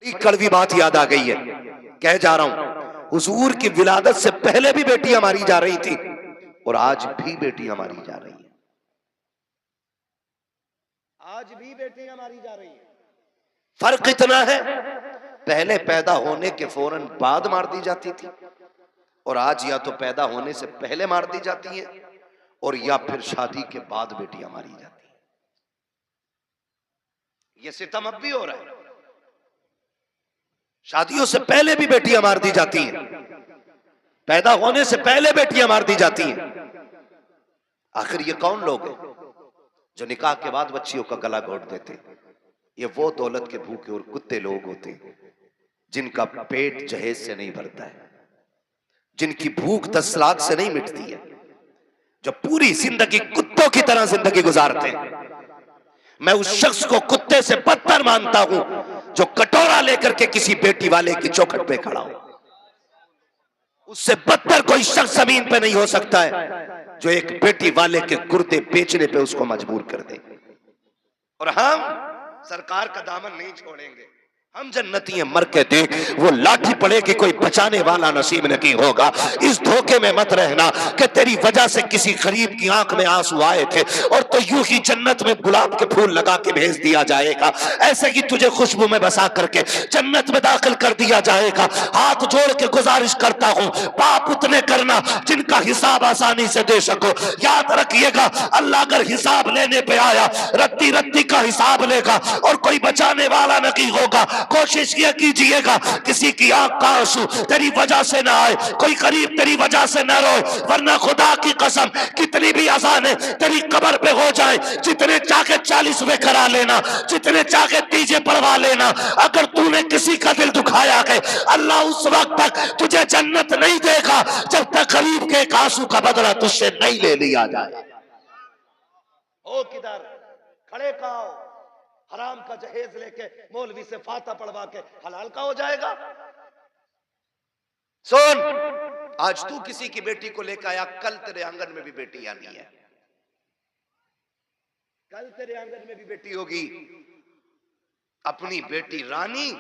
एक कड़वी बात याद आ गई है, कह जा रहा हूं, हुजूर की विलादत से पहले भी बेटियां मारी जा रही थी और आज भी बेटियां मारी जा रही है। आज भी बेटियां मारी जा रही है। फर्क इतना है, पहले पैदा होने के फौरन बाद मार दी जाती थी और आज या तो पैदा होने से पहले मार दी जाती है और या फिर शादी के बाद बेटियां मारी जाती है। यह सितम अब भी हो रहा है। शादियों से पहले भी बेटियां मार दी जाती हैं, पैदा होने से पहले बेटियां मार दी जाती हैं। आखिर ये कौन लोग हैं जो निकाह के बाद बच्चियों का गला घोट देते हैं? ये वो दौलत के भूखे और कुत्ते लोग होते हैं जिनका पेट जहेज से नहीं भरता है, जिनकी भूख 10 लाख से नहीं मिटती है, जो पूरी जिंदगी कुत्तों की तरह जिंदगी गुजारते हैं। मैं उस शख्स को कुत्ते से बदतर मानता हूं जो कटोरा लेकर के किसी बेटी वाले की चौखट पे खड़ा हो। उससे बदतर कोई शख्स जमीन पे नहीं हो सकता है जो एक बेटी वाले के गुर्दे बेचने पे उसको मजबूर कर दे। और हम सरकार का दामन नहीं छोड़ेंगे। हम जन्नती हैं, मर के देख, वो लाठी पड़ेगी कोई बचाने वाला नसीब नहीं होगा। इस धोखे में मत रहना कि तेरी वजह से किसी गरीब की आंख में आंसू आए थे और तो यूं ही जन्नत में गुलाब के फूल लगा के भेज दिया जाएगा, ऐसे ही तुझे खुशबू में बसा करके जन्नत में दाखिल कर दिया जाएगा। हाथ जोड़ के गुजारिश करता हूं, पाप उतने करना जिनका हिसाब आसानी से दे सको। याद रखिएगा, अल्लाह अगर हिसाब लेने पे आया, रत्ती रत्ती का हिसाब लेगा और कोई बचाने वाला नहीं होगा। कोशिश ये कीजिएगा किसी की आंख का आंसू तेरी वजह से ना आए, कोई गरीब तेरी वजह से ना रोए, वरना खुदा की कसम कितनी भी आसाने तेरी कब्र पे हो जाए, जितने चाहे 40वें करा लेना, जितने चाहे तीजे पढ़वा लेना, अगर तूने किसी का दिल दुखाया है, अल्लाह उस वक्त तक तुझे जन्नत नहीं देगा जब तक गरीब के एक आंसू का बदला तुझसे नहीं ले लिया जाए। ओ किधर खड़े खाओ, हराम का जहेज लेके मौलवी से फाता पढ़वा के हलाल का हो जाएगा। सुन, आज तू किसी की बेटी को लेकर आया, कल तेरे आंगन में भी बेटी आनी है, कल तेरे आंगन में भी बेटी होगी। अपनी बेटी रानी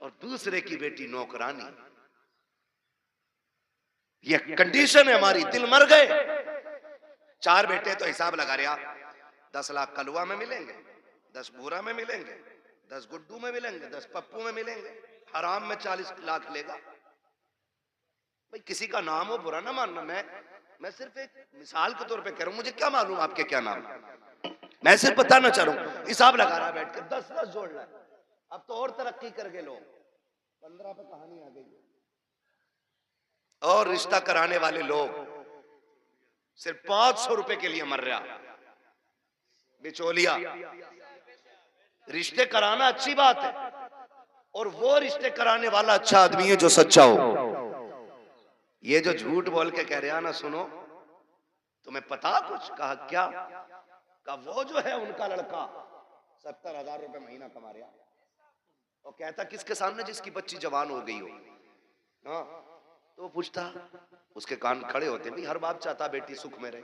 और दूसरे की बेटी नौकरानी, ये कंडीशन है हमारी। दिल मर गए। 4 बेटे तो हिसाब लगा रहे आप, 10 लाख कलुआ में मिलेंगे, 10 बूरा में मिलेंगे, 10 गुड्डू में मिलेंगे, 10 पप्पू में मिलेंगे, हराम में 40 लाख लेगा। भाई किसी का नाम हो बुरा ना मानना, मैं सिर्फ एक मिसाल के तौर पे कह रहा हूं। मुझे क्या मालूम आपके क्या नाम, मैं सिर्फ बताना चाह रहा हूं। हिसाब लगा रहा बैठ कर 10-10 जोड़ रहा है। अब तो और तरक्की कर गए लोग, 15 पे कहानी आ गई। और रिश्ता कराने वाले लोग सिर्फ 500 रुपए के लिए मर रहा। बिचौलिया, रिश्ते कराना अच्छी बात है और वो रिश्ते कराने वाला अच्छा आदमी है जो सच्चा हो। ये जो झूठ बोल के कह रहा ना, सुनो तुम्हें पता कुछ, कहा क्या, कहा वो जो है उनका लड़का 70,000 रुपए महीना कमा रहा। और कहता किसके सामने, जिसकी बच्ची जवान हो गई हो। हाँ, तो पूछता, उसके कान खड़े होते, भाई हर बाप चाहता बेटी सुख में रहे।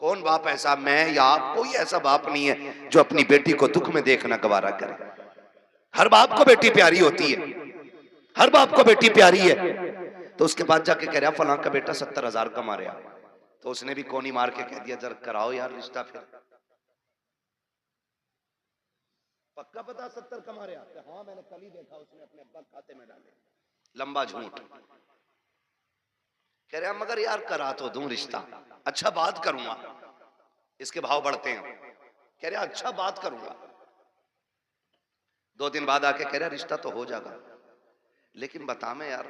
कौन बाप ऐसा, मैं या आप? कोई ऐसा बाप नहीं है जो अपनी बेटी को दुख में देखना गवारा करे। हर बाप को बेटी प्यारी होती है, हर बाप को बेटी प्यारी है। तो उसके बाद जाके कह रहा फलां का बेटा 70,000 कमा रहा। तो उसने भी कोनी मार के कह दिया, जरा कराओ यार रिश्ता फिर। पक्का पता 70 कमा रहा? हाँ मैंने कल ही देखा, उसने अपने अब्बा खाते में डाले। लंबा झूठ। कह रहा मगर यार करा तो दूं रिश्ता, अच्छा बात करूंगा। इसके भाव बढ़ते हैं। कह रहा अच्छा बात करूंगा। 2 दिन बाद आके कह रहा रिश्ता तो हो जाएगा, लेकिन बता मैं यार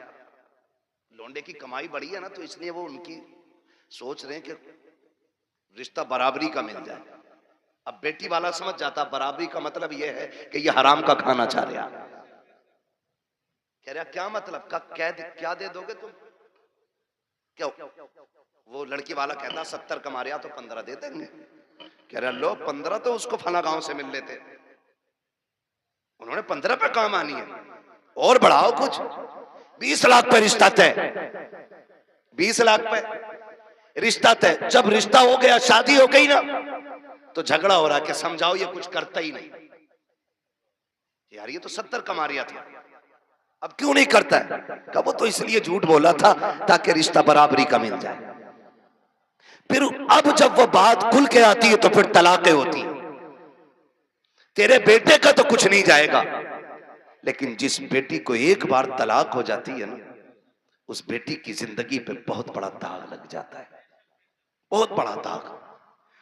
लौंडे की कमाई बढ़ी है ना, तो इसलिए वो उनकी सोच रहे हैं कि रिश्ता बराबरी का मिल जाए। अब बेटी वाला समझ जाता बराबरी का मतलब यह है कि ये हराम का खाना चाह रहा। कह रहा क्या मतलब का, क्या दे दोगे तुम? क्यों? वो लड़की वाला कहता 70 कमा रहा तो 15 दे देंगे। कह रहा लो 15 तो उसको फला गांव से मिल लेते, उन्होंने 15 पे काम आनी है, और बढ़ाओ कुछ। 20 लाख पे रिश्ता तय, 20 लाख पे रिश्ता तय। जब रिश्ता हो गया, शादी हो गई ना, तो झगड़ा हो रहा कि समझाओ ये कुछ करता ही नहीं, यार ये तो 70 कमा रिया था, अब क्यों नहीं करता है? कहा वो तो इसलिए झूठ बोला था ताकि रिश्ता बराबरी का मिल जाए। फिर अब जब वो बात खुल के आती है तो फिर तलाकें होती हैं। तेरे बेटे का तो कुछ नहीं जाएगा, लेकिन जिस बेटी को एक बार तलाक हो जाती है ना, उस बेटी की जिंदगी पे बहुत बड़ा दाग लग जाता है, बहुत बड़ा दाग।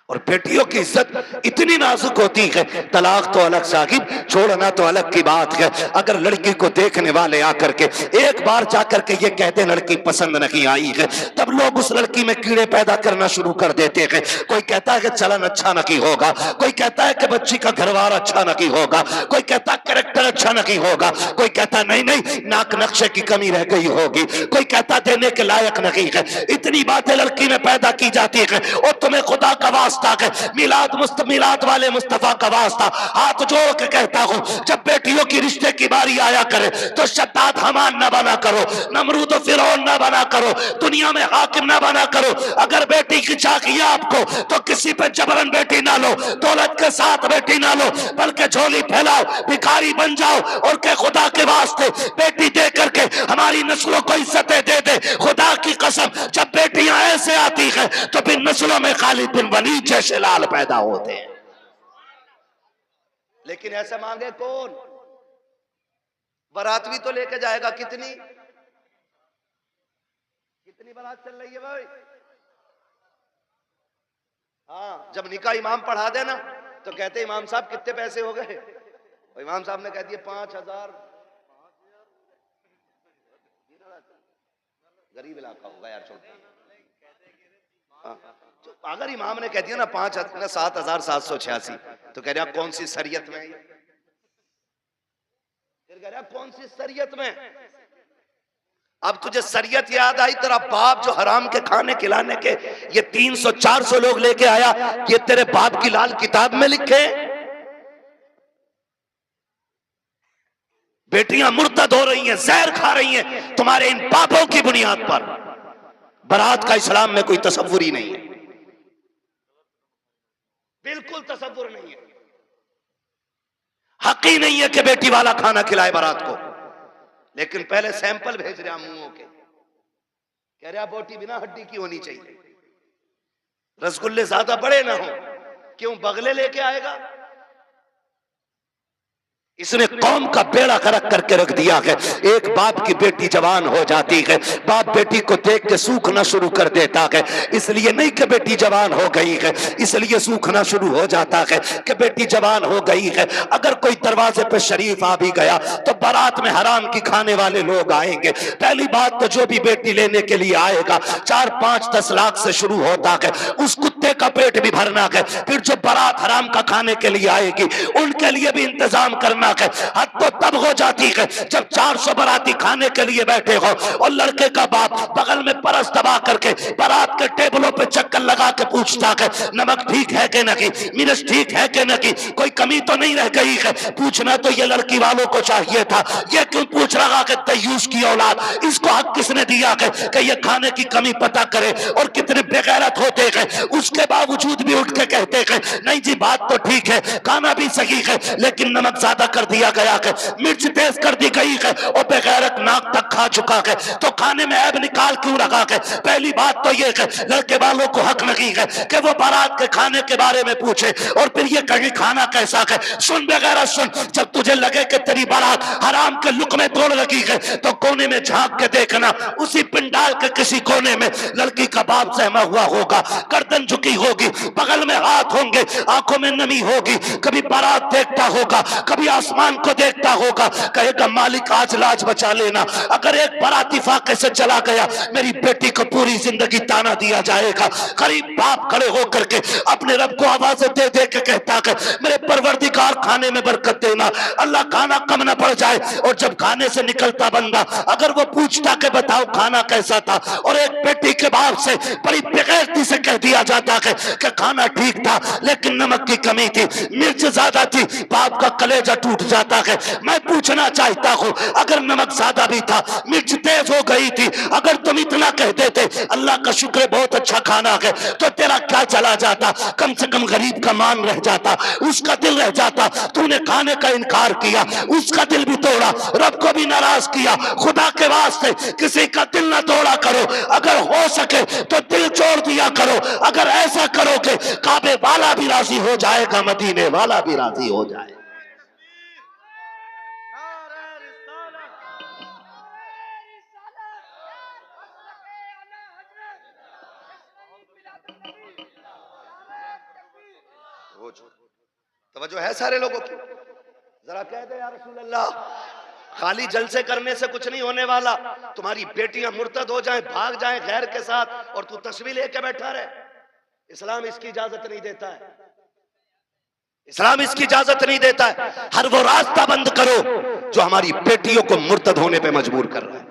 और बेटियों की इज्जत इतनी नाजुक होती है, तलाक तो अलग साहिब, छोड़ना तो अलग की बात है। अगर लड़की को देखने वाले आकर के एक बार जाकर के ये कहते लड़की पसंद नहीं आई है, तब लोग उस लड़की में कीड़े पैदा करना शुरू कर देते हैं। कोई कहता है कि चलन अच्छा नहीं होगा, कोई कहता है कि बच्ची का घरवार अच्छा नहीं होगा, कोई कहता है कैरेक्टर अच्छा नहीं होगा, कोई कहता नहीं नहीं नाक नक्शे की कमी रह गई होगी, कोई कहता देने के लायक नहीं है। इतनी बातें लड़की में पैदा की जाती है। और तुम्हें खुदा का वास्ता मिलाद वाले मुस्तफा का वास्ता हाथ जोड़ के कहता हूं, जब बेटियों की रिश्ते की बारी आया करे तो शद्दाद हमान ना बना करो, नमरूद फिरौन ना बना करो, दुनिया में हाकिम ना बना करो। अगर बेटी की चाहिए आपको तो किसी पे जबरन बेटी ना लो, दौलत के साथ बेटी ना लो, बल्कि झोली फैलाओ, भिखारी बन जाओ और के खुदा के वास्ते बेटी दे करके हमारी नस्लों को इज्जतें दे दे। खुदा की कसम, जब बेटियां ऐसे आती है तो फिर नस्लों में खालिद बिन वलीद जैसे लाल पैदा होते हैं। लेकिन ऐसा मांगे कौन? बारात भी तो लेके जाएगा। कितनी बारात चल रही है भाई? हाँ, जब निकाह इमाम पढ़ा देना तो कहते इमाम साहब कितने पैसे हो गए? इमाम साहब ने कह दिए 5,000। गरीब इलाका होगा यार, छोटा। तो अगर इमाम ने कह दिया ना 7,786, तो कह रहा कौन सी शरीयत में? फिर कह रहा कौन सी शरीयत में? अब तुझे शरीयत याद आई? तेरा बाप जो हराम के खाने खिलाने के ये 300-400 लोग लेके आया, ये तेरे बाप की लाल किताब में लिखे? बेटियां मुर्तद हो रही हैं, जहर खा रही हैं तुम्हारे इन पापों की बुनियाद पर। बारात का इस्लाम में कोई तसव्वुर ही नहीं है, बिल्कुल तसव्वुर नहीं है। हक ही नहीं है कि बेटी वाला खाना खिलाए बारात को। लेकिन पहले सैंपल भेज रहा मुंहों के, कह रहा बोटी बिना हड्डी की होनी चाहिए, रसगुल्ले ज्यादा बड़े ना हो। क्यों? बगले लेके आएगा। इसने कौम का बेड़ा गर्क करके रख दिया है। एक बाप की बेटी जवान हो जाती है, बाप बेटी को देख के सूखना शुरू कर देता है। इसलिए नहीं कि बेटी जवान हो गई है, इसलिए सूखना शुरू हो जाता है कि बेटी जवान हो गई है। अगर कोई दरवाजे पे शरीफ आ भी गया तो बारात में हराम की खाने वाले लोग आएंगे। पहली बात तो जो भी बेटी लेने के लिए आएगा 4-5-10 लाख से शुरू होता है, उस कुत्ते का पेट भी भरना है। फिर जो बारात हराम का खाने के लिए आएगी उनके लिए भी इंतजाम करना है। हद तो तब हो जाती है जब 400 बाराती खाने के लिए बैठे हो और लड़के का बाप बगल में परस दबा करके बारात के टेबलों पे चक्कर लगा के पूछता है नमक ठीक है कि नहीं, मिर्च ठीक है कि नहीं, कोई कमी तो नहीं रह गई है। पूछना तो ये लड़की वालों को चाहिए था, ये क्यों पूछ रहा कि तय्यूस की औलाद, इसको हक किसने दिया है कि ये खाने की कमी पता करे? और कितने बेगैरत होते हैं, उसके बावजूद भी उठ के कहते हैं नहीं जी बात तो ठीक है, खाना भी सही है, लेकिन नमक ज्यादा कर दिया गया है, मिर्च तेज कर दी गई है और बेगैरत नाक तक खा चुका है, तो खाने में ऐब निकाल क्यों रखा है? पहली बात तो ये है लड़के वालों को हक नहीं है कि वो बारात के खाने के बारे में पूछे और फिर ये कहे खाना कैसा है। सुन बेगैरत सुन, जब तुझे लगे कि तेरी बारात हराम के लुक़मे तोड़ लगी है तो कोने में झांक के देखना, उसी पिंडाल के किसी कोने में लड़की का बाप सहमा हुआ होगा, गर्दन झुकी होगी, बगल में हाथ होंगे, आंखों में नमी होगी, कभी बारात देखता होगा, कभी आसमान को देखता होगा, कहेगा मालिक आज लाज बचा लेना, अगर एक बाराती फाके से चला गया मेरी बेटी को पूरी जिंदगी ताना दिया जाएगा। गरीब बाप खड़े होकर के अपने रब को आवाज़ दे दे के कहता है मेरे परवरदिगार खाने में बरकत देना, अल्लाह खाना कम ना पड़ जाए। और जब खाने से निकलता बंदा अगर वो पूछता कि बताओ खाना कैसा था, और एक बेटी के बाप से बड़ी बेगैरती से कह दिया जाता है कि खाना ठीक था लेकिन नमक की कमी थी, मिर्च ज्यादा थी, बाप का कलेजा टूट जाता है। मैं पूछना चाहता हूँ, अगर नमक ज्यादा भी था, मिर्च तेज हो गई थी, अगर तुम इतना कह देते अल्लाह का शुक्र बहुत अच्छा खाना है, तो तेरा क्या चला जाता? कम से कम गरीब का मान रह जाता, उसका दिल रह जाता। तूने खाने का इनकार किया, उसका दिल भी तोड़ा, रब को भी नाराज किया। खुदा के वास्ते किसी का दिल ना तोड़ा करो, अगर हो सके तो दिल छोड़ दिया करो। अगर ऐसा करोगे काबे वाला भी राजी हो जाएगा, मदीने वाला भी राजी हो जाएगा। तवज्जो है सारे लोगों की? जरा कह दे या रसूल अल्लाह। खाली जलसे करने से कुछ नहीं होने वाला। तुम्हारी बेटियां मुर्तद हो जाएं, भाग जाएं गैर के साथ, और तू तस्वीर लेके बैठा रहे। इस्लाम इसकी इजाजत नहीं देता है। इस्लाम इसकी इजाजत नहीं देता है। हर वो रास्ता बंद करो जो हमारी बेटियों को मुर्तद होने पे मजबूर कर रहा है।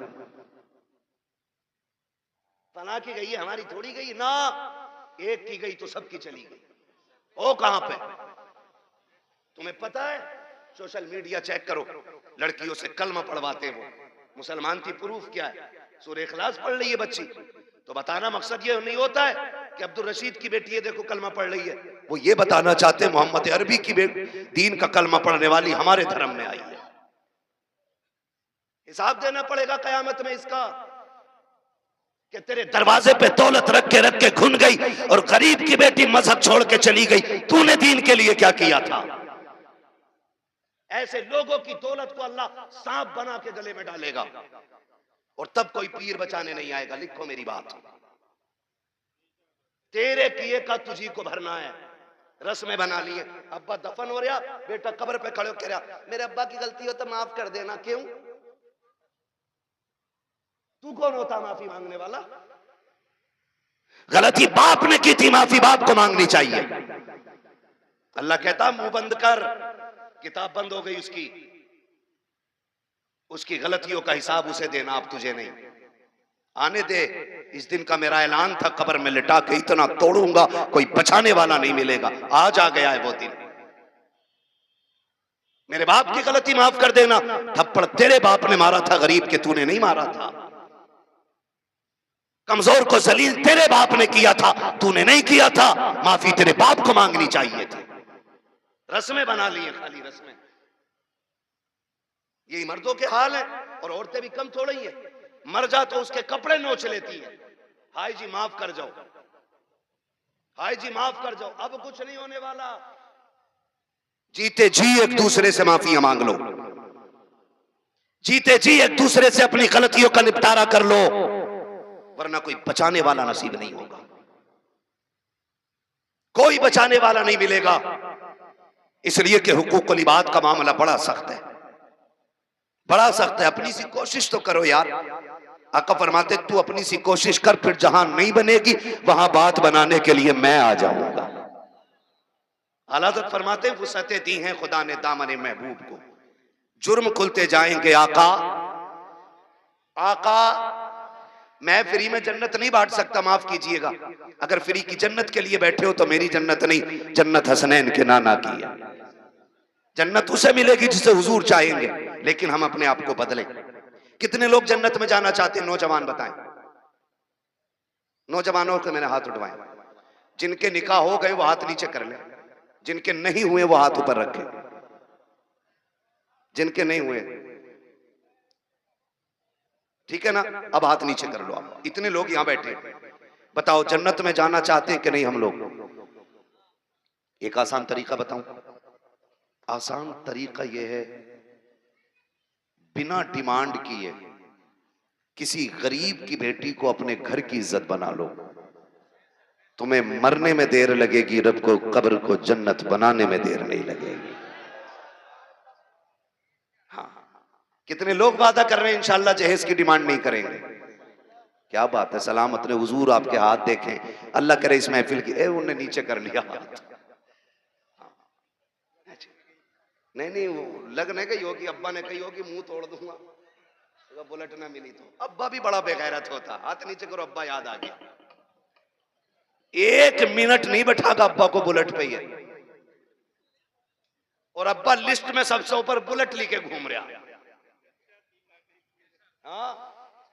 पना की गई है, हमारी थोड़ी गई ना। एक की गई तो सबकी चली गई। ओ कहां पे? तुम्हें पता है, सोशल मीडिया चेक करो, लड़कियों से कलमा पढ़वाते वो। मुसलमान की प्रूफ क्या है? सूरह इखलास पढ़ रही है बच्ची, तो बताना मकसद ये नहीं होता है कि अब्दुल रशीद की बेटी है देखो कलमा पढ़ रही है। वो ये बताना चाहते हैं मोहम्मद अरबी की दीन का कलमा पढ़ने वाली हमारे धर्म में आई है। हिसाब देना पड़ेगा कयामत में इसका, कि तेरे दरवाजे पे दौलत रख के घुन गई और गरीब की बेटी मजहब छोड़ के चली गई। तूने दीन के लिए क्या किया था? ऐसे लोगों की दौलत को अल्लाह सांप बना के गले में डालेगा, और तब कोई पीर बचाने नहीं आएगा। लिखो मेरी बात, तेरे किए का तुझी को भरना है। रस्में बना लिए, अब्बा दफन हो रहा, बेटा कब्र पे खड़े हो कह रहा मेरे अब्बा की गलती हो तो माफ कर देना। क्यों? तू कौन होता माफी मांगने वाला? गलती बाप ने की थी, माफी बाप को मांगनी चाहिए। अल्लाह कहता मुंह बंद कर, किताब बंद हो गई उसकी गलतियों का हिसाब उसे देना, अब तुझे नहीं। आने दे, इस दिन का मेरा ऐलान था, कब्र में लिटा के इतना तोड़ूंगा कोई बचाने वाला नहीं मिलेगा। आज आ गया है वो दिन। मेरे बाप की गलती माफ कर देना। थप्पड़ तेरे बाप ने मारा था, गरीब के तूने नहीं मारा था। कमजोर को जलील तेरे बाप ने किया था, तूने नहीं किया था। माफी तेरे बाप को मांगनी चाहिए थी। रस्में बना लिए, खाली रस्में। यही मर्दों के हाल है, और औरतें भी कम थोड़ी है। मर जा तो उसके कपड़े नोच लेती है। हाय जी माफ कर जाओ, हाय जी माफ कर जाओ, अब कुछ नहीं होने वाला। जीते जी एक दूसरे से माफियां मांग लो, जीते जी एक दूसरे से अपनी गलतियों का निपटारा कर लो, वरना कोई बचाने वाला नसीब नहीं होगा, कोई बचाने वाला नहीं मिलेगा। इसलिए कि हुकूकुल इबाद का मामला बड़ा सख्त है, बड़ा सख्त है। अपनी सी कोशिश तो करो यार। आका फरमाते तू अपनी सी कोशिश कर, फिर जहां नहीं बनेगी वहां बात बनाने के लिए मैं आ जाऊंगा। आला फरमाते वुसअतें दी हैं खुदा ने दामन महबूब को, जुर्म खुलते जाएंगे आका। आका मैं फ्री में जन्नत नहीं बांट सकता, माफ कीजिएगा। अगर फ्री की जन्नत के लिए बैठे हो तो मेरी जन्नत नहीं, जन्नत हसनैन के नाना की है। जन्नत उसे मिलेगी जिसे हुजूर चाहेंगे, लेकिन हम अपने आप को बदलें। कितने लोग जन्नत में जाना चाहते हैं? नौजवान बताएं, नौजवानों को मैंने हाथ उठवाएं। जिनके निकाह हो गए वो हाथ नीचे कर लें, जिनके नहीं हुए वो हाथ ऊपर रखें। जिनके नहीं हुए ठीक है ना, अब हाथ नीचे कर लो। आप इतने लोग यहां बैठे, बताओ जन्नत में जाना चाहते हैं कि नहीं हम लोग? एक आसान तरीका बताऊं, आसान तरीका यह है, बिना डिमांड किए किसी गरीब की बेटी को अपने घर की इज्जत बना लो। तुम्हें मरने में देर लगेगी, रब को कब्र को जन्नत बनाने में देर नहीं लगेगी। हाँ, कितने लोग वादा कर रहे हैं इंशाअल्लाह जहेज की डिमांड नहीं करेंगे। क्या बात है, सलामत ने हुजूर आपके हाथ देखें, अल्लाह करे इस महफिल की। उन्होंने नीचे कर लिया हाथ। नहीं वो लगने गई होगी, अब्बा ने कही होगी मुंह तोड़ दूंगा तो बुलेट ना मिली तो। अब्बा भी बड़ा बेगैरत होता, हाथ नीचे करो, अब्बा याद आ गया। 1 मिनट नहीं बैठागा अब्बा को बुलेट पे। और अब्बा लिस्ट में सबसे ऊपर बुलेट लेके घूम रहा। हाँ,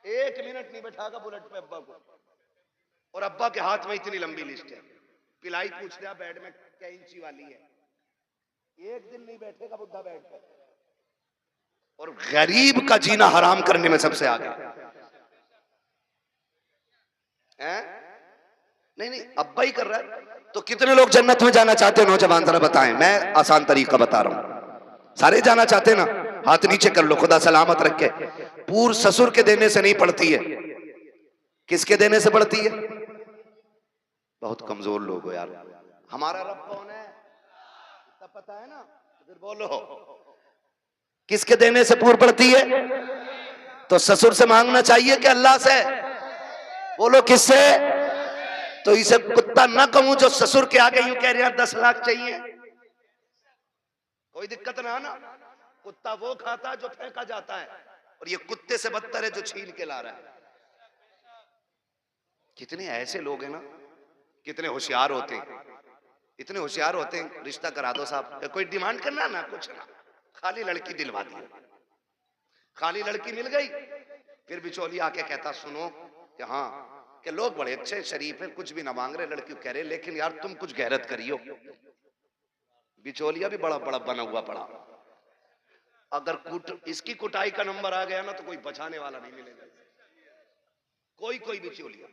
1 मिनट नहीं बैठागा बुलेट पे अब्बा को। और अब्बा के हाथ में इतनी लंबी लिस्ट है। पिलाई पूछ रहा बेड में क्या इंची वाली है। 1 दिन नहीं बैठेगा बुढ़ा बेड पे। और गरीब का जीना हराम करने में सबसे आगे है। नहीं, अब्बा ही कर रहा है। तो कितने लोग जन्नत में जाना चाहते हैं नौजवान, जरा बताएं। मैं आसान तरीका बता रहा हूं। सारे जाना चाहते हैं ना? हाथ नीचे कर लो, खुदा सलामत रखे। पूर ससुर के देने से नहीं पड़ती है, किसके देने से पड़ती है? बहुत कमजोर लोग हो यार। हमारा रब कौन है तब पता है ना? फिर बोलो, किसके देने से पूर पड़ती है? तो ससुर से मांगना चाहिए कि अल्लाह से? बोलो किससे? तो इसे कुत्ता ना कहूं जो ससुर के आगे यूं कह रहे हैं 10 लाख चाहिए। कोई दिक्कत ना ना। कुत्ता वो खाता जो फेंका जाता है, और ये कुत्ते से बदतर है जो छीन के ला रहा है। कितने ऐसे लोग हैं ना, कितने होशियार होते हैं, इतने होशियार होते हैं। रिश्ता करा दो साहब, कोई डिमांड करना ना, कुछ ना, खाली लड़की दिलवा दी। खाली लड़की मिल गई, फिर बिचौली आके कहता सुनो कि हाँ, कि लोग बड़े अच्छे शरीफ हैं, कुछ भी ना मांग रहे, लड़की कह रहे लेकिन यार तुम कुछ गैरत करियो। बिचौलिया भी बड़ा बड़ा बना हुआ पड़ा। अगर इसकी कुटाई का नंबर आ गया ना तो कोई बचाने वाला नहीं मिलेगा। कोई बिचौलिया,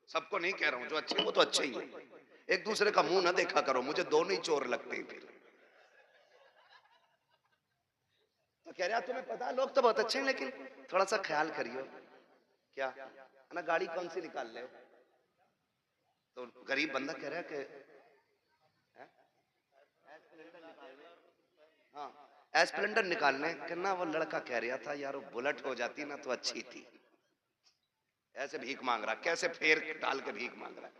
सबको नहीं कह रहा हूं, जो अच्छे वो तो अच्छे ही है। एक दूसरे का मुंह ना देखा करो, मुझे दोनों ही चोर लगते हैं। फिर तो कह रहा तुम्हें पता है लोग तो बहुत अच्छे हैं, लेकिन थोड़ा सा ख्याल करियो। क्या ना, गाड़ी कौन सी निकाल ले? तो गरीब बंदा कह रहा है कि हाँ, एस्प्लेंडर निकालने के ना। वो लड़का कह रहा था यार वो बुलेट हो जाती ना तो अच्छी थी। ऐसे भीख मांग रहा, कैसे फेर डाल के भीख मांग रहा है।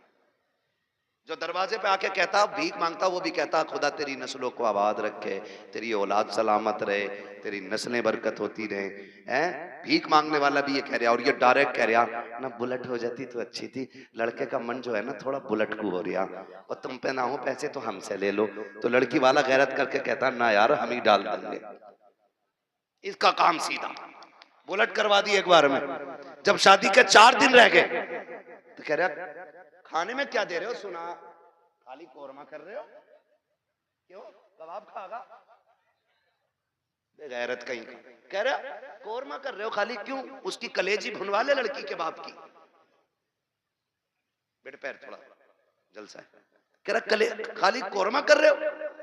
जो दरवाजे पे आके कहता भीख मांगता, वो भी कहता खुदा तेरी नस्लों को आबाद रखे, तेरी औलाद सलामत रहे, तेरी नस्लें बरकत होती रहे। हैं? भीख मांगने वाला भी ये कह रहा, और ये डायरेक्ट कह रहा ना बुलेट हो जाती तो अच्छी थी। लड़के का मन जो है ना थोड़ा बुलेट को हो रहा, और तुम पे ना हो पैसे तो हमसे ले लो। तो लड़की वाला गैरत करके कहता ना यार हम ही डाल देंगे। इसका काम सीधा बुलेट करवा दी एक बार में। जब शादी के 4 दिन रह गए तो कह रहा खाने में क्या दे रहे हो? सुना खाली कोरमा कर रहे हो, क्यों कबाब खागा? बेगैरत कहीं का। कह रहा कोरमा कर रहे हो खाली, क्यों? उसकी कलेजी भुनवा ले लड़की के बाप की। बेटे पैर थोड़ा जलसा है। कह रहा खाली कोरमा कर रहे हो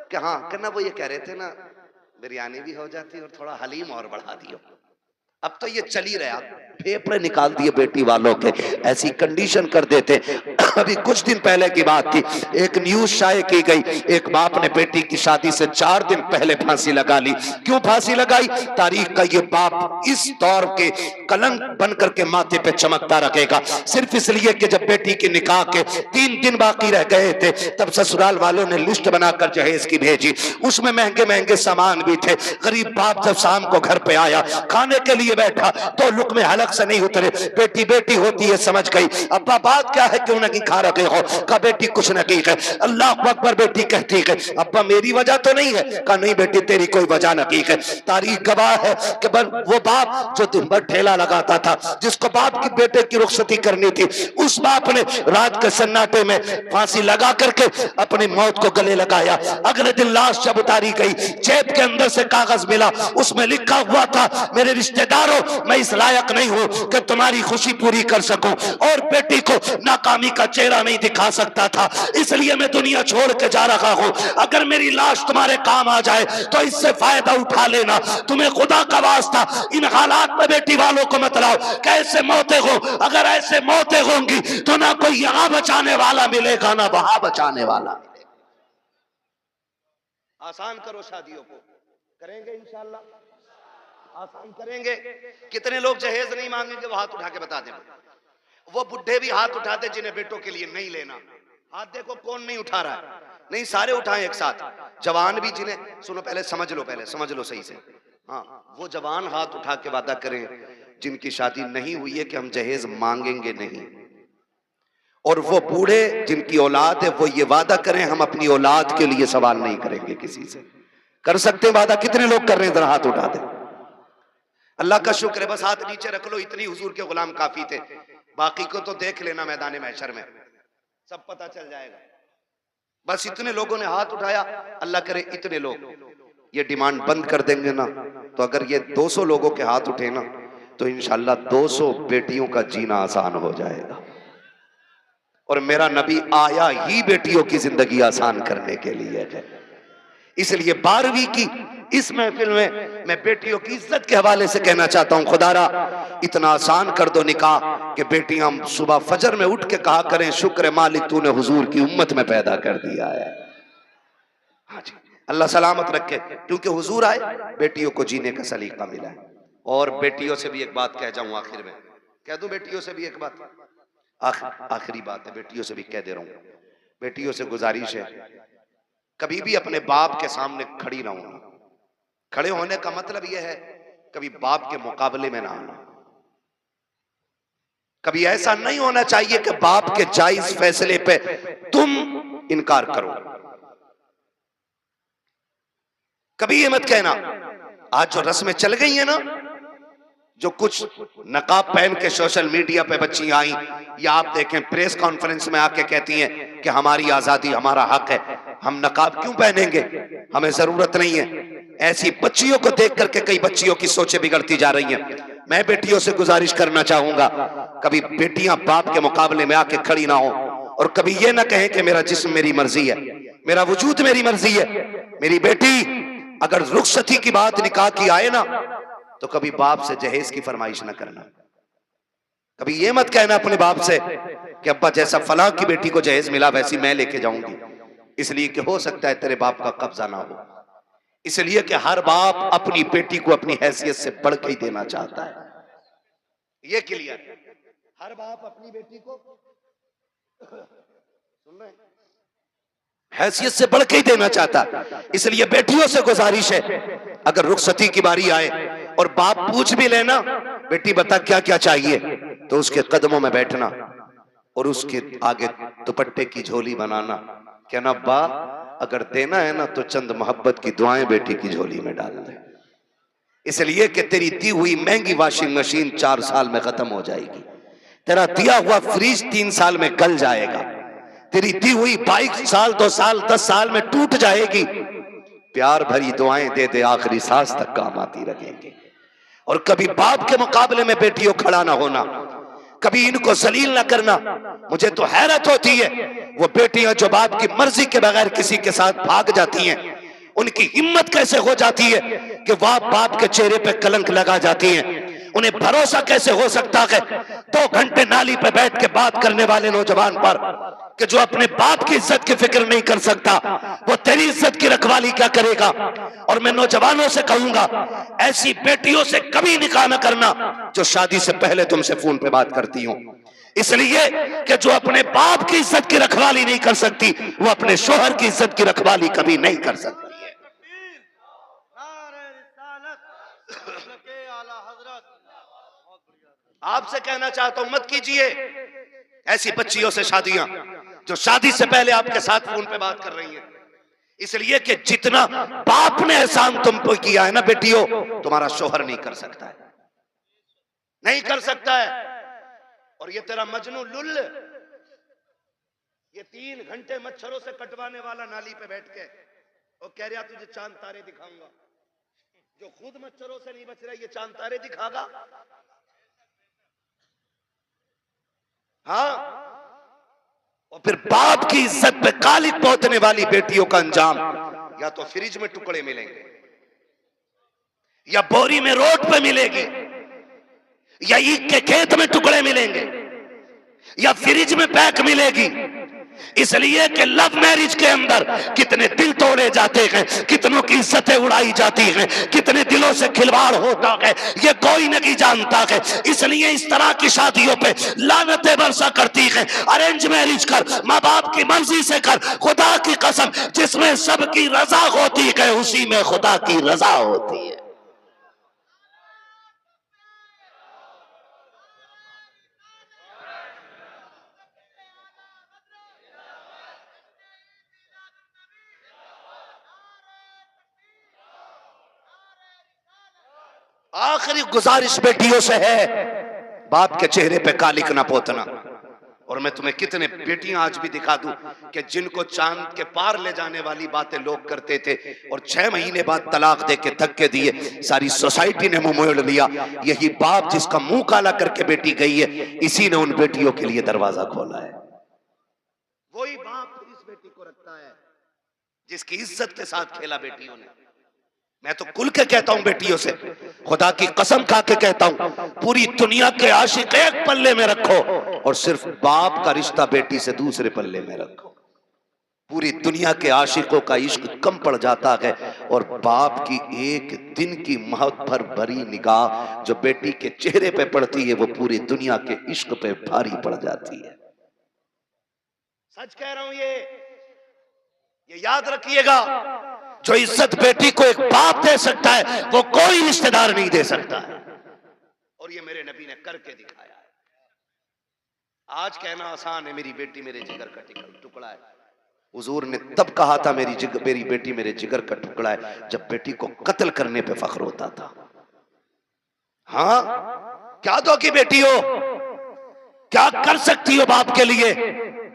क्या? हाँ कहना, वो ये कह रहे थे ना बिरयानी भी हो जाती और थोड़ा हलीम और बढ़ा दियो। अब तो ये चल ही रहा, फेफड़े निकाल दिए बेटी वालों के, ऐसी कंडीशन कर देते। अभी कुछ दिन पहले की बात थी, एक न्यूज शाये की गई, एक बाप ने बेटी की शादी से 4 दिन पहले फांसी लगा ली। क्यों फांसी लगाई? तारीख का ये बाप इस दौर के कलंक बन करके माथे पे चमकता रखेगा, सिर्फ इसलिए कि जब बेटी के निकाह के 3 दिन बाकी रह गए थे तब ससुराल वालों ने लिस्ट बनाकर जहेज की भेजी। उसमें महंगे महंगे सामान भी थे। गरीब बाप जब शाम को घर पे आया, खाने के लिए बैठा तो लुक़्मे हलक से नहीं उतरे। बेटी बेटी होती है समझ गई। अब्बा बात क्या है, क्यों नहीं खा रखे हो? कहा बेटी कुछ नहीं है। अल्लाह अकबर बेटी कहती है अब्बा मेरी वजह तो नहीं है? कहा नहीं बेटी तेरी कोई वजह नहीं है। तारीख गवाह है कि वो बाप जो दिन भर ठेला लगाता था, जिसको बाप की बेटे की रुखसती करनी थी, उस बाप ने रात के सन्नाटे में फांसी लगा करके अपनी मौत को गले लगाया। अगले दिन लाश जब उतारी गई, जेब के अंदर से कागज मिला, उसमें लिखा हुआ था मेरे रिश्तेदारों मैं इस लायक नहीं हूं कि तुम्हारी खुशी पूरी कर सकूं, और बेटी को नाकामी का चेहरा नहीं दिखा सकता था, इसलिए मैं दुनिया छोड़ के जा रहा हूं। अगर मेरी लाश तुम्हारे काम आ जाए तो इससे फायदा उठा लेना। तुम्हें खुदा का वास्ता इन हालात में बेटी वालों को मत लाओ। कैसे मौतें हो, अगर ऐसे मौतें होंगी तो ना कोई यहां बचाने वाला मिलेगा ना वहां बचाने वाला मिलेगा। आसान करो शादियों को, करेंगे इंशाल्लाह, आसान करेंगे। कितने लोग जहेज नहीं मांगेंगे? वो हाथ उठा के बता दें। वो बुढ़े भी हाथ उठाते जिन्हें बेटों के लिए नहीं लेना। हाथ देखो कौन नहीं उठा रहा है। नहीं सारे उठाएं एक साथ। जवान भी जिन्हें, सुनो पहले समझ लो सही से। हाँ, वो जवान हाथ उठा के वादा करें जिनकी शादी नहीं हुई है कि हम जहेज मांगेंगे नहीं। और वो बूढ़े जिनकी औलाद है वो ये वादा करें हम अपनी औलाद के लिए सवाल नहीं करेंगे किसी से। कर सकते हैं वादा? कितने लोग कर रहे हैं? जरा हाथ उठा दे। अल्लाह का शुक्र है, बस हाथ नीचे रख लो, इतनी हुजूर के गुलाम काफी थे। बाकी को तो देख लेना मैदान महशर में, सब पता चल जाएगा। बस इतने लोगों ने हाथ उठाया, अल्लाह करे इतने लोग ये डिमांड बंद कर देंगे ना, तो अगर ये 200 लोगों के हाथ उठे ना, तो इंशाल्लाह 200 बेटियों का जीना आसान हो जाएगा। और मेरा नबी आया ही बेटियों की जिंदगी आसान करने के लिए है। इसलिए 12वीं की इस महफिल में मैं बेटियों की इज्जत के हवाले से कहना चाहता हूं, खुदारा इतना आसान कर दो निकाह कि बेटियां सुबह फजर में उठ के कहा करें, शुक्र मालिक तूने हुजूर की उम्मत में पैदा कर दिया है। हाँ जी, अल्लाह सलामत रखे, क्योंकि हुजूर आए, बेटियों को जीने का सलीका मिला है। और बेटियों से भी एक बात कह जाऊं आखिर में, कह दूं बेटियों से भी एक बात, आखिरी बात है, बेटियों से भी कह दे रहा हूं, बेटियों से गुजारिश है, कभी भी अपने बाप के सामने खड़ी ना होना। खड़े होने का मतलब यह है, कभी बाप के मुकाबले में ना आना। कभी ऐसा नहीं होना चाहिए कि बाप के जायज फैसले पे तुम इनकार करो। कभी ये मत कहना। आज जो रस्में चल गई है ना, जो कुछ नकाब पहन के सोशल मीडिया पे बच्ची आई, या आप देखें प्रेस कॉन्फ्रेंस में आके कहती हैं कि हमारी आजादी, हमारा हक है, हम नकाब क्यों पहनेंगे, हमें जरूरत नहीं है। ऐसी बच्चियों को देख करके कई बच्चियों की सोचें बिगड़ती जा रही हैं। मैं बेटियों से गुजारिश करना चाहूंगा, कभी बेटियां बाप के मुकाबले में आके खड़ी ना हो, और कभी ये ना कहें कि मेरा जिस्म मेरी मर्जी है, मेरा वजूद मेरी मर्जी है। मेरी बेटी अगर रुखसती की बात निकाह की आए ना, तो कभी बाप से जहेज की फरमाइश ना करना। कभी ये मत कहना अपने बाप से कि अब्बा जैसा फलां की बेटी को जहेज मिला वैसी मैं लेके जाऊंगी, इसलिए कि हो सकता है तेरे बाप का कब्जा ना हो। इसलिए कि हर बाप अपनी बेटी को अपनी हैसियत से बढ़ के ही देना चाहता है। ये क्लियर है, हर बाप अपनी बेटी को सुन रहे हैं, हैसियत से बढ़ के ही देना चाहता। इसलिए बेटियों से गुजारिश है, अगर रुखसती की बारी आए और बाप पूछ भी लेना, बेटी बता क्या क्या चाहिए, तो उसके कदमों में बैठना और उसके आगे दुपट्टे की झोली बनाना, कहना बा अगर देना है ना तो चंद मोहब्बत की दुआएं बेटी की झोली में डाल दे, इसलिए कि तेरी दी हुई महंगी वॉशिंग मशीन 4 साल में खत्म हो जाएगी, तेरा दिया हुआ फ्रिज 3 साल में गल जाएगा, तेरी दी हुई बाइक साल 2 साल 10 साल में टूट जाएगी। प्यार भरी दुआएं दे दे आखिरी सांस तक काम आती रहेंगी। और कभी बाप के मुकाबले में बेटियों खड़ा ना होना, कभी इनको जलील ना करना। मुझे तो हैरत होती है वो बेटियां जो बाप की मर्जी के बगैर किसी के साथ भाग जाती हैं, उनकी हिम्मत कैसे हो जाती है कि वह बाप के चेहरे पे कलंक लगा जाती हैं। उन्हें भरोसा कैसे हो सकता है 2 घंटे नाली पे बैठ के बात करने वाले नौजवान पर, कि जो अपने बाप की इज्जत की फिक्र नहीं कर सकता, वो तेरी इज्जत की रखवाली क्या करेगा। और मैं नौजवानों से कहूंगा, ऐसी बेटियों से कभी निकाह न करना जो शादी से पहले तुमसे फोन पे बात करती हो, इसलिए कि जो अपने बाप की इज्जत की रखवाली नहीं कर सकती, वो अपने शोहर की इज्जत की रखवाली कभी नहीं कर सकती है। आपसे कहना चाहता हूं, मत कीजिए ऐसी बच्चियों से शादियां जो शादी से पहले आपके साथ फोन पे बात कर रही हैं, इसलिए कि जितना बाप ने एहसान तुम पे किया है ना बेटियों, तुम्हारा शोहर नहीं कर सकता है, नहीं कर सकता है। और ये तेरा मजनू लुल, ये 3 घंटे मच्छरों से कटवाने वाला नाली पे बैठ के वो कह रहा तुझे चांद तारे दिखाऊंगा, जो खुद मच्छरों से नहीं बच रहा, ये चांद तारे दिखागा। हाँ, और फिर बाप की इज्जत पे कालिक पोतने वाली बेटियों का अंजाम या तो फ्रिज में टुकड़े मिलेंगे, या बोरी में रोड पे मिलेगी, या ईख के खेत में टुकड़े मिलेंगे, या फ्रिज में पैक मिलेगी। इसलिए कि लव मैरिज के अंदर कितने दिल तोड़े जाते हैं, कितनों की इज्जतें उड़ाई जाती हैं, कितने दिलों से खिलवाड़ होता है, ये कोई नहीं जानता है। इसलिए इस तरह की शादियों पे लानतें बरसा करती हैं। अरेंज मैरिज कर, माँ बाप की मर्जी से कर, खुदा की कसम जिसमें सबकी रजा होती है उसी में खुदा की रजा होती है। आखिरी गुजारिश बेटियों से है, बाप के चेहरे पे कालिक ना पोतना। और मैं तुम्हें कितने बेटियां आज भी दिखा दूं कि जिनको चांद के पार ले जाने वाली बातें लोग करते थे और 6 महीने बाद तलाक दे के धक्के दिए, सारी सोसाइटी ने मुंह मोड़ लिया। यही बाप जिसका मुंह काला करके बेटी गई है, इसी ने उन बेटियों के लिए दरवाजा खोला है। वही बाप इस बेटी को रखता है जिसकी इज्जत के साथ खेला बेटियों ने। मैं तो खुल के कहता हूं बेटियों से, खुदा की कसम खा के कहता हूं, पूरी दुनिया के आशिक एक पल्ले में रखो और सिर्फ बाप का रिश्ता बेटी से दूसरे पल्ले में रखो। पूरी दुनिया के आशिकों का इश्क कम पड़ जाता है और बाप की एक दिन की मोहब्बत भरी निगाह जो बेटी के चेहरे पे पड़ती है, वो पूरी दुनिया के इश्क पे भारी पड़ जाती है। सच कह रहा हूं, ये याद रखिएगा, जो इज्जत बेटी को एक बाप दे सकता है वो कोई रिश्तेदार नहीं दे सकता है। और ये मेरे नबी ने करके दिखाया है। आज कहना आसान है, मेरी बेटी मेरे जिगर का टुकड़ा है। हुजूर ने तब कहा था मेरी बेटी मेरे जिगर का टुकड़ा है, जब बेटी को कत्ल करने पे फख्र होता था। हाँ, क्या दो की बेटी हो, क्या कर सकती हो बाप के लिए,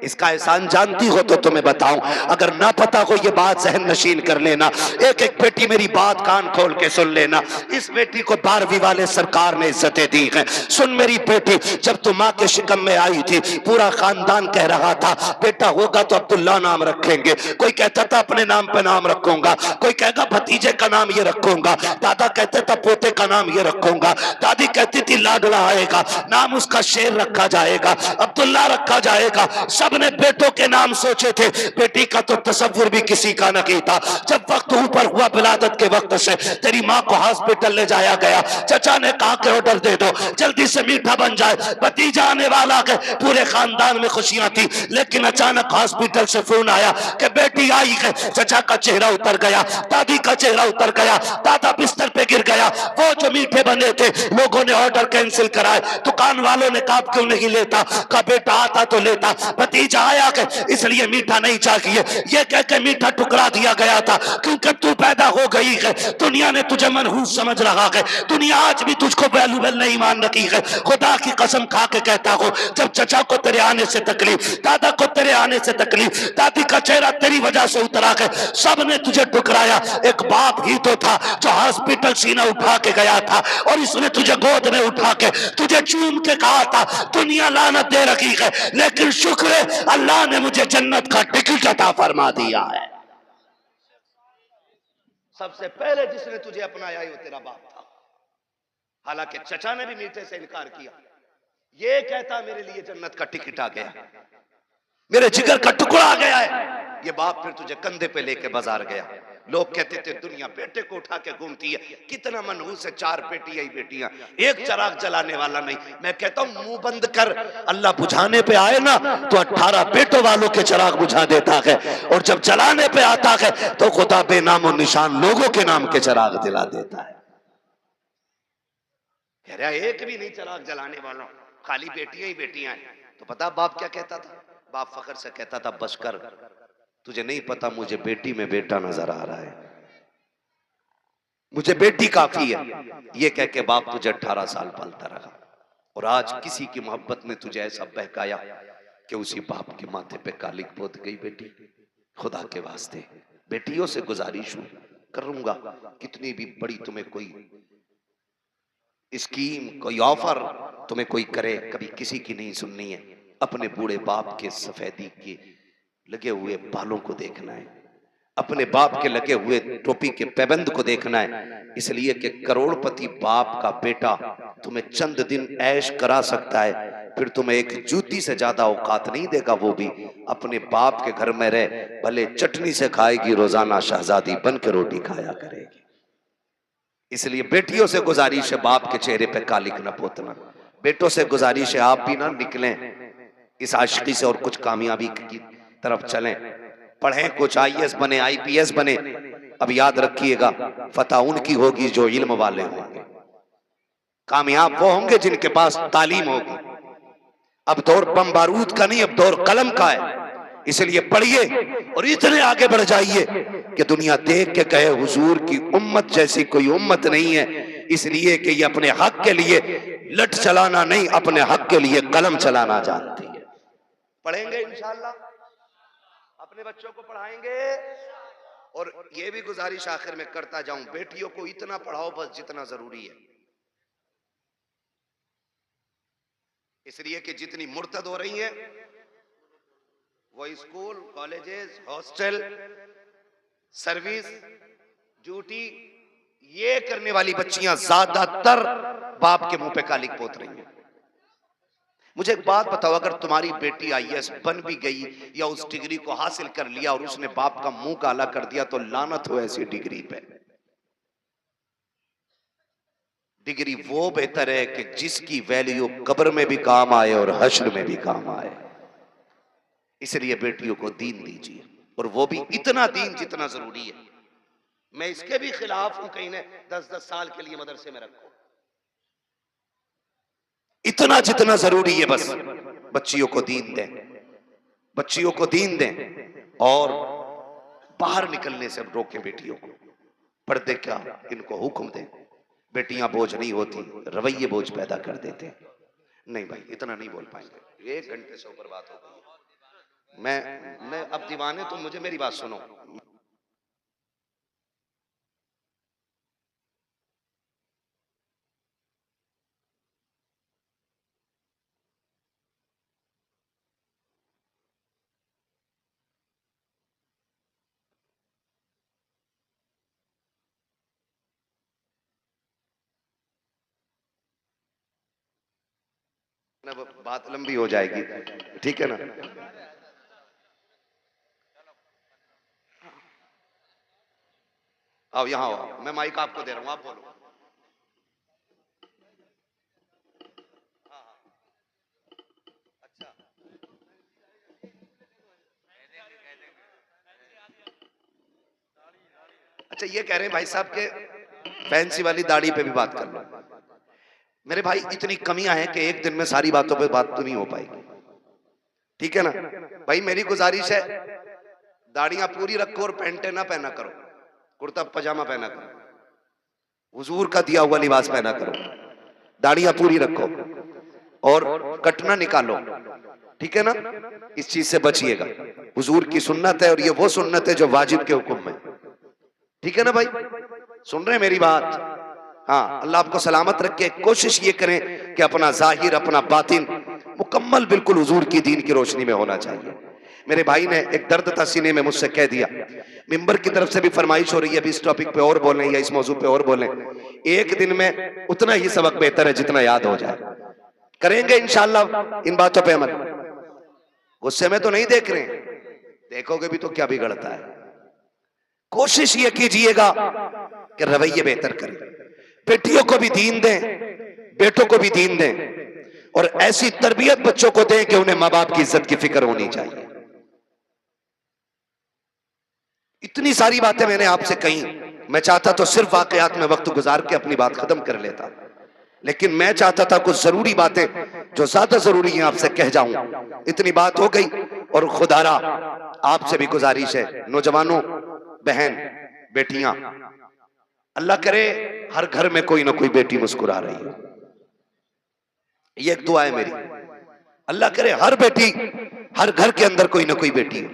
इसका एहसान जानती हो तो तुम्हें बताऊं, अगर ना पता हो ये बात सहन नशीन कर लेना। एक एक बेटी मेरी बात कान खोल के सुन लेना। इस बेटी को 12वीं वाले सरकार ने इज्जतें दी हैं। सुन मेरी बेटी, जब तू माँ के शिकम में आई थी, पूरा खानदान कह रहा था बेटा होगा तो अब्दुल्ला नाम रखेंगे। कोई कहता था अपने नाम पे नाम रखूंगा, कोई कहेगा भतीजे का नाम ये रखूंगा, दादा कहते था पोते का नाम ये रखूंगा, दादी कहती थी लाडला आएगा, नाम उसका शेर रखा जाएगा, अब्दुल्ला रखा जाएगा। सबने बेटों के नाम सोचे थे, बेटी का तो तसव्वुर भी किसी का नहीं था। जब वक्त ऊपर हुआ विलादत के वक्त से, तेरी माँ को हॉस्पिटल ले जाया गया। चचा ने कहा कि ऑर्डर दे दो, जल्दी से मीठा बन जाए, भतीजा आने वाला है। पूरे खानदान में खुशियां थी, लेकिन अचानक हॉस्पिटल से फोन आया कि बेटी आई है। चचा का चेहरा उतर गया, दादी का चेहरा उतर गया, दादा बिस्तर पे गिर गया। वो जो मीठे बने थे, लोगों ने ऑर्डर कैंसिल कराए। दुकान वालों ने कहा क्यों नहीं लेता, कहा बेटा आता तो लेता, भतीजा आया के इसलिए मीठा नहीं चाहिए। ये कह के मीठा टुकड़ा दिया गया था, क्योंकि तू पैदा हो गई है। दुनिया ने तुझे मनहूस समझ रहा है, दुनिया आज भी तुझको वैल्यूएबल नहीं मान रही है। खुदा की कसम खा के कहता हो, जब चचा को तेरे आने से तकलीफ, दादा को तेरे आने से तकलीफ, दादी का चेहरा तेरी वजह से उतरा है, सब ने तुझे ठुकराया। एक बाप ही तो था जो हॉस्पिटल सीना उठा के गया था और इसने तुझे गोद में उठा के तुझे चूम के कहा था दुनिया लानत दे रखी है, लेकिन शुक्र है अल्लाह ने मुझे जन्नत का टिकट अता फरमा दिया है। सबसे पहले जिसने तुझे अपनाया वो तेरा बाप था। हालांकि चचा ने भी मीठे से इनकार किया। ये कहता मेरे लिए जन्नत का टिकट आ गया, मेरे जिगर का टुकड़ा आ गया है। ये बाप फिर तुझे कंधे पे लेके बाजार गया। लोग कहते थे दुनिया बेटे को उठा के घूमती है, कितना मनहूस है, 4 बेटियां, एक चिराग जलाने वाला नहीं। मैं कहता हूं मुंह बंद कर, अल्लाह बुझाने पे आए ना तो 18 बेटों वालों के चिराग बुझा देता है, और जब जलाने पे आता है तो खुदा बेनामो निशान लोगों के नाम के चिराग दिला देता है। कह रहा एक भी नहीं चिराग जलाने वालों, खाली बेटियां ही बेटियां हैं। तो पता बाप क्या कहता था? बाप फखर से कहता था बस कर, तुझे नहीं पता मुझे बेटी में बेटा नजर आ रहा है, मुझे बेटी काफी है। ये कह के बाप तुझे 18 साल पालता रहा, और आज किसी की मोहब्बत ने तुझे ऐसा बहकाया कि उसी बाप के माथे पे कालिक पोत गई बेटी। खुदा के वास्ते बेटियों से गुजारिश करूंगा, कितनी भी बड़ी तुम्हें कोई स्कीम, कोई ऑफर तुम्हें कोई करे, कभी किसी की नहीं सुननी है। अपने बूढ़े बाप के सफेदी के लगे हुए बालों को देखना है, अपने बाप के लगे हुए टोपी के पैबंद को देखना है। इसलिए कि करोड़पति बाप का बेटा तुम्हें चंद दिन ऐश करा सकता है, फिर तुम्हें एक जूती से ज्यादा औकात नहीं देगा। वो भी अपने बाप के घर में रह, भले चटनी से खाएगी, रोजाना शहजादी बन के रोटी खाया करेगी। इसलिए बेटियों से गुजारिश है बाप के चेहरे पे कालिक न पोतना। बेटों से गुजारिश है आप भी ना निकलें इस आशिकी से और कुछ कामयाबी की तरफ चलें, पढ़ें, कुछ IAS बने, IPS बने। अब याद रखिएगा फतह उनकी होगी जो इल्म वाले होंगे, कामयाब वो होंगे जिनके पास तालीम होगी। अब दौर बम बारूद का नहीं, अब दौर कलम का है। इसलिए पढ़िए और इतने आगे बढ़ जाइए कि दुनिया देख के कहे हुजूर की उम्मत जैसी कोई उम्मत नहीं है। इसलिए कि ये अपने हक के लिए लठ चलाना नहीं, अपने हक के लिए कलम चलाना जानती है। पढ़ेंगे इंशाअल्लाह, अपने बच्चों को पढ़ाएंगे। और ये भी गुजारिश आखिर में करता जाऊं, बेटियों को इतना पढ़ाओ बस जितना जरूरी है, इसलिए कि जितनी मुर्तद हो रही हैं वो school, colleges, hostel, service, duty, ये करने वाली बच्चियां ज्यादातर बाप के मुंह पे कालिक पोत रही हैं। मुझे एक बात बताओ, अगर तुम्हारी बेटी आईएएस बन भी गई या उस डिग्री को हासिल कर लिया और उसने बाप का मुंह काला कर दिया, तो लानत हो ऐसी डिग्री पे। डिग्री वो बेहतर है कि जिसकी वैल्यू कब्र में भी काम आए और हश्र में भी काम आए। इसलिए बेटियों को दीन दीजिए, और वो भी इतना दीन जितना जरूरी है। मैं इसके भी खिलाफ हूं कहीं ने 10-10 साल के लिए मदरसे में रखो, इतना जितना जरूरी है बस बच्चियों को दीन दें, बच्चियों को दीन दें और बाहर निकलने से रोकें बेटियों को। पर्दे क्या, इनको हुक्म दें। बेटियां बोझ नहीं होती, रवैये बोझ पैदा कर देते हैं। नहीं भाई, इतना नहीं बोल पाएंगे, 1 घंटे से ऊपर बात हो गई। मैं अब दीवाने, तुम मुझे मेरी बात सुनो। बात लंबी हो जाएगी, ठीक है ना। आओ यहाँ आओ, मैं माइक आपको दे रहा हूं, आप बोलो। अच्छा, ये कह रहे हैं भाई साहब के फैंसी वाली दाढ़ी पे भी बात कर लो। मेरे भाई, इतनी कमियां हैं कि एक दिन में सारी बातों पे बात तो नहीं हो पाएगी, ठीक है ना भाई। मेरी गुजारिश है, दाढ़ियां पूरी रखो और पैंटे ना पहना करो, कुर्ता पजामा पहना करो, हुजूर का दिया हुआ लिबास पहना करो। दाढ़ियां पूरी रखो और कटना निकालो, ठीक है ना। इस चीज से बचिएगा, हुजूर की सुन्नत है और ये वो सुन्नत है जो वाजिब के हुक्म में, ठीक है ना भाई। सुन रहे हैं मेरी बात? हाँ, अल्लाह आपको सलामत रखे। कोशिश ये करें कि अपना जाहिर, अपना बातिन मुकम्मल बिल्कुल हुजूर की दीन की रोशनी में होना चाहिए। मेरे भाई ने एक दर्द था सीने में, मुझसे कह दिया, मिंबर की तरफ से भी फरमाइश हो रही है अभी इस टॉपिक पे और बोलें या इस मौजू पे और बोलें। एक दिन में उतना ही सबक बेहतर है जितना याद हो जाए। करेंगे इंशाअल्लाह इन बातों पे अमल। गुस्से में तो नहीं देख रहे, देखोगे भी तो क्या बिगड़ता है। कोशिश ये कीजिएगा कि रवैये बेहतर करें, बेटियों को भी दीन दें, बेटों को भी दीन दें, और ऐसी तरबियत बच्चों को दें कि उन्हें माँ बाप की इज्जत की फिक्र होनी चाहिए। इतनी सारी बातें मैंने आपसे कही, मैं चाहता तो सिर्फ वाकयात में वक्त गुजार के अपनी बात खत्म कर लेता, लेकिन मैं चाहता था कुछ जरूरी बातें जो ज्यादा जरूरी हैं आपसे कह जाऊं। इतनी बात हो गई, और खुदारा आपसे भी गुजारिश है, नौजवानों, बहन, बेटियां, अल्लाह करे हर घर में कोई ना कोई बेटी मुस्कुरा रही है। ये एक दुआ है मेरी, अल्लाह करे हर बेटी, हर घर के अंदर कोई ना कोई बेटी हो।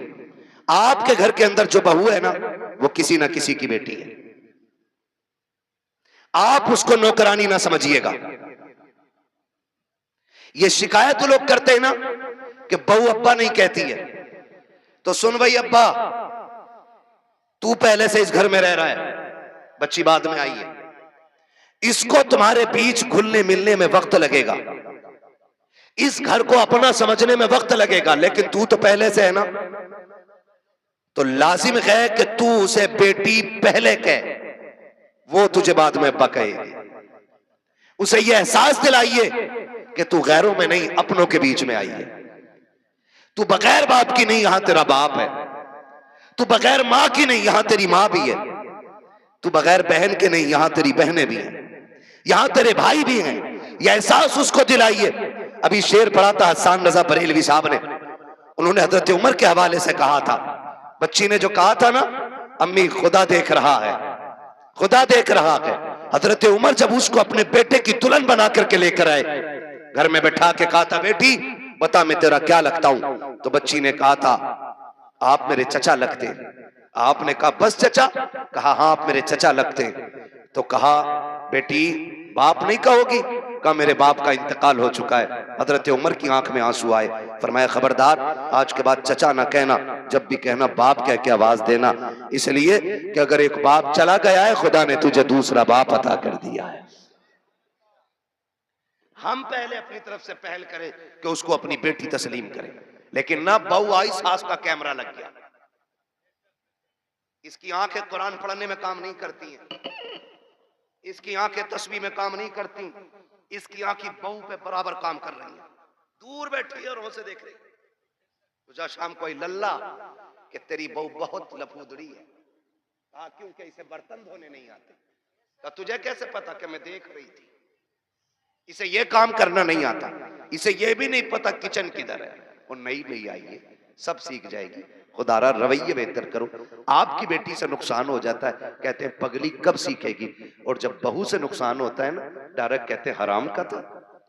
आपके घर के अंदर जो बहू है ना, वो किसी ना किसी की बेटी है। आप उसको नौकरानी ना समझिएगा। ये शिकायत तो लोग करते हैं ना कि बहू अब्बा नहीं कहती है, तो सुन भाई अब्बा, तू पहले से इस घर में रह रहा है, बच्ची बाद में आई है, इसको तुम्हारे बीच घुलने मिलने में वक्त लगेगा, इस घर को अपना समझने में वक्त लगेगा, लेकिन तू तो पहले से है ना, तो लाजिम है कि तू उसे बेटी पहले कह, वो तुझे बाद में अब्बा कहेगी। उसे यह एहसास दिलाइए कि तू गैरों में नहीं, अपनों के बीच में आई है। तू बगैर बाप की नहीं, यहां तेरा बाप है। तू बगैर मां की नहीं, यहां तेरी मां भी है। तू बगैर बहन के नहीं, यहां तेरी बहनें भी हैं, यहां तेरे भाई भी हैं। यह एहसास उसको दिलाइए। अभी शेर पढ़ा था हसन रजा बरेलवी साहब ने, उन्होंने हजरत उमर के हवाले से कहा था, बच्ची ने जो कहा था ना, अम्मी खुदा देख रहा है, खुदा देख रहा है, हजरत उमर जब उसको अपने बेटे की दुल्हन बना करके लेकर आए, घर में बैठा के कहा था, बेटी बता मैं तेरा क्या लगता हूं? तो बच्ची ने कहा था, आप मेरे चचा लगते। आपने कहा बस चचा? कहा हाँ आप मेरे चचा लगते। तो कहा बेटी बाप नहीं कहोगी? कहा मेरे बाप का इंतकाल हो चुका है। हजरत उमर की आंख में आंसू आए। फरमाया खबरदार आज के बाद चचा ना कहना, जब भी कहना बाप कह के आवाज देना, इसलिए कि अगर एक बाप चला गया है खुदा ने तुझे दूसरा बाप अता कर दिया है। हम पहले अपनी तरफ से पहल करें कि उसको अपनी बेटी तस्लीम करें, लेकिन ना बहू आई सास का कैमरा लग गया। इसकी आंखें कुरान पढ़ने में काम नहीं करती हैं, इसकी आंखें तस्वीर में काम नहीं करती, इसकी आंखें बहू पे बराबर काम कर रही हैं। दूर बैठी है और से देख रही। तुझा शाम कोई लल्ला कि तेरी बहू बहुत लफूदड़ी है। क्योंकि इसे बर्तन धोने नहीं आते। तो तुझे कैसे पता कि मैं देख रही थी? इसे ये काम करना नहीं आता, इसे ये भी नहीं पता किचन किधर है। वो नई नहीं आई है, सब सीख जाएगी। खुदारा रवैये बेहतर करो। आपकी बेटी से नुकसान हो जाता है, कहते हैं पगली कब सीखेगी। और जब बहू से नुकसान होता है ना, डायरेक्ट कहते हैं हराम का था,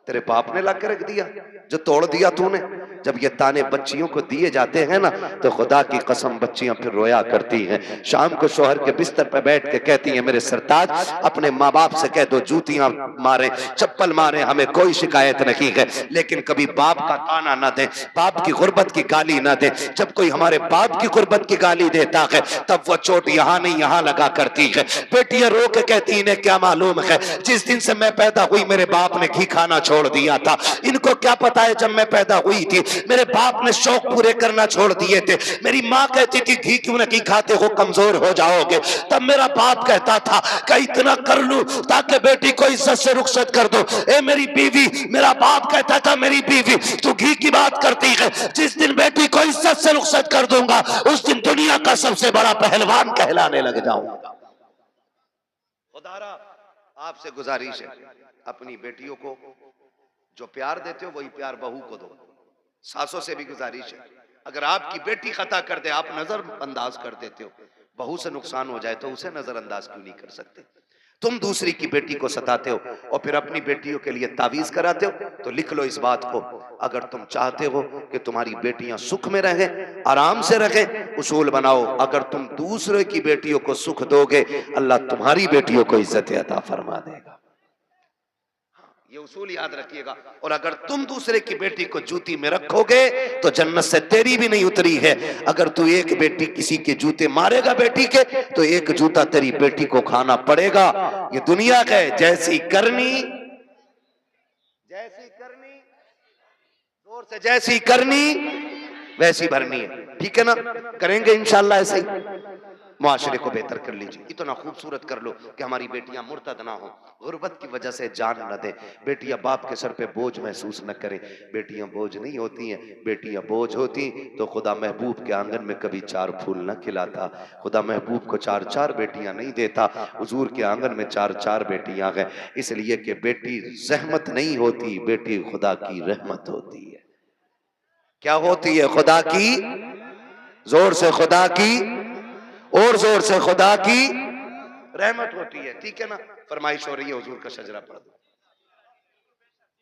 तेरे बाप ने ला के रख दिया, जो तोड़ दिया तूने। जब ये ताने बच्चियों को दिए जाते हैं ना, तो खुदा की कसम बच्चियां फिर रोया करती हैं। शाम को शोहर के बिस्तर पर बैठ के कहती हैं, मेरे सरताज अपने माँ बाप से कह दो जूतियां मारे चप्पल मारे, हमें कोई शिकायत नहीं है, लेकिन कभी बाप का ताना ना दे, बाप की गुर्बत की गाली ना दे। जब कोई हमारे बाप की गुर्बत की गाली देता है तब वो चोट यहाँ नहीं यहाँ लगा करती है। बेटियां रो के कहती इन्हें क्या मालूम है, जिस दिन से मैं पैदा हुई मेरे बाप ने घी खाना छोड़ दिया था। इनको क्या पता है जब मैं पैदा हुई थी मेरे बाप ने शौक पूरे करना छोड़ दिए थे। मेरी माँ कहती थी घी क्यों नहीं खाते हो, कमजोर हो जाओगे। तब मेरा बाप कहता था कि इतना कर लूं ताकि बेटी को इज्जत से रुखसत कर दो। ए मेरी बीवी, मेरा बाप कहता था मेरी बीवी तू घी की बात करती है, जिस दिन बेटी को इज्जत से रुखसत कर दूंगा उस दिन दुनिया का सबसे बड़ा पहलवान कहलाने लग जाऊंगा। खुदारा आपसे गुजारिश है, अपनी बेटियों को जो प्यार देते हो वही प्यार बहू को दो। सासों से भी गुजारिश है, अगर आपकी बेटी खता कर दे आप नजरअंदाज कर देते हो, बहू से नुकसान हो जाए तो उसे नजरअंदाज क्यों नहीं कर सकते? तुम दूसरी की बेटी को सताते हो और फिर अपनी बेटियों के लिए तावीज कराते हो, तो लिख लो इस बात को, अगर तुम चाहते हो कि तुम्हारी बेटियां सुख में रहें, आराम से रहें, उसूल बनाओ, अगर तुम दूसरे की बेटियों को सुख दोगे अल्लाह तुम्हारी बेटियों को इज्जत अता फरमा देगा। ये उसूल याद रखिएगा। और अगर तुम दूसरे की बेटी को जूती में रखोगे तो जन्नत से तेरी भी नहीं उतरी है। अगर तू एक बेटी किसी के जूते मारेगा बेटी के, तो एक जूता तेरी बेटी को खाना पड़ेगा। ये दुनिया का है, जैसी करनी जोर से जैसी करनी वैसी भरनी है, ठीक है ना? करेंगे इंशाल्लाह ऐसे ही। मुआशरे को बेहतर कर लीजिए, इतना खूबसूरत कर लो कि हमारी बेटियां मुर्तद ना हो, गुर्बत की वजह से जान न दे, बेटियां बाप के सर पे बोझ महसूस न करें। बेटियां बोझ नहीं होती हैं, बेटियां बोझ होती तो खुदा महबूब के आंगन में कभी 4 फूल न खिलाता, खुदा महबूब को 4-4 बेटियां नहीं देता, हुजूर के आंगन में 4-4 बेटियां हैं। इसलिए कि बेटी जहमत नहीं होती, बेटी खुदा की रहमत होती है। क्या होती है? खुदा की, जोर से खुदा की और जोर से खुदा की रहमत होती है, ठीक है ना? फरमाइश हो रही है हुजूर का शजरा पढ़ दो,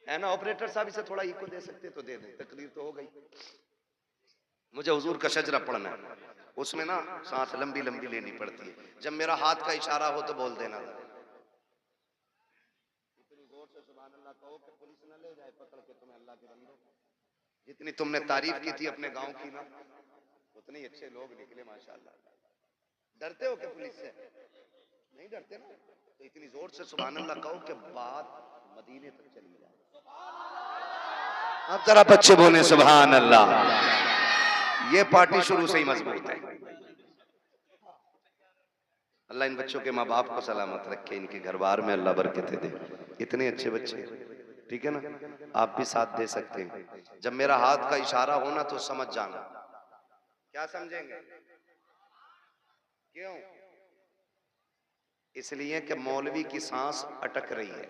है ना? ऑपरेटर साहब इसे थोड़ा इको दे सकते तो दे दें, तकरीर तो हो गई। मुझे हुजूर का शजरा पढ़ना है, उसमें ना सांस लंबी लंबी लेनी पड़ती है। जब मेरा हाथ का इशारा हो तो बोल देना, इतनी जोर से सुभान अल्लाह कहो कि पुलिस न ले जाए पकड़ के तुम्हें। अल्लाह के बंदो, जितनी तुमने तारीफ की थी अपने गांव की ना, उतने अच्छे लोग निकले माशाल्लाह। डरते हो क्या पुलिस से? नहीं डरते ना, तो इतनी जोर से सुभान अल्लाह कहो कि बात मदीने तक चली जाए। अब जरा बच्चे बोले सुभान अल्लाह। ये पार्टी शुरू से ही मजबूत है। अल्लाह इन बच्चों के माँ बाप को सलामत रखे, इनके घर बार में अल्लाह बरकतें दे। इतने अच्छे बच्चे, ठीक है ना? आप भी साथ दे सकते हैं। जब मेरा हाथ का इशारा होना तो समझ जाना। क्या समझेंगे? क्यों? इसलिए कि मौलवी की सांस अटक रही है,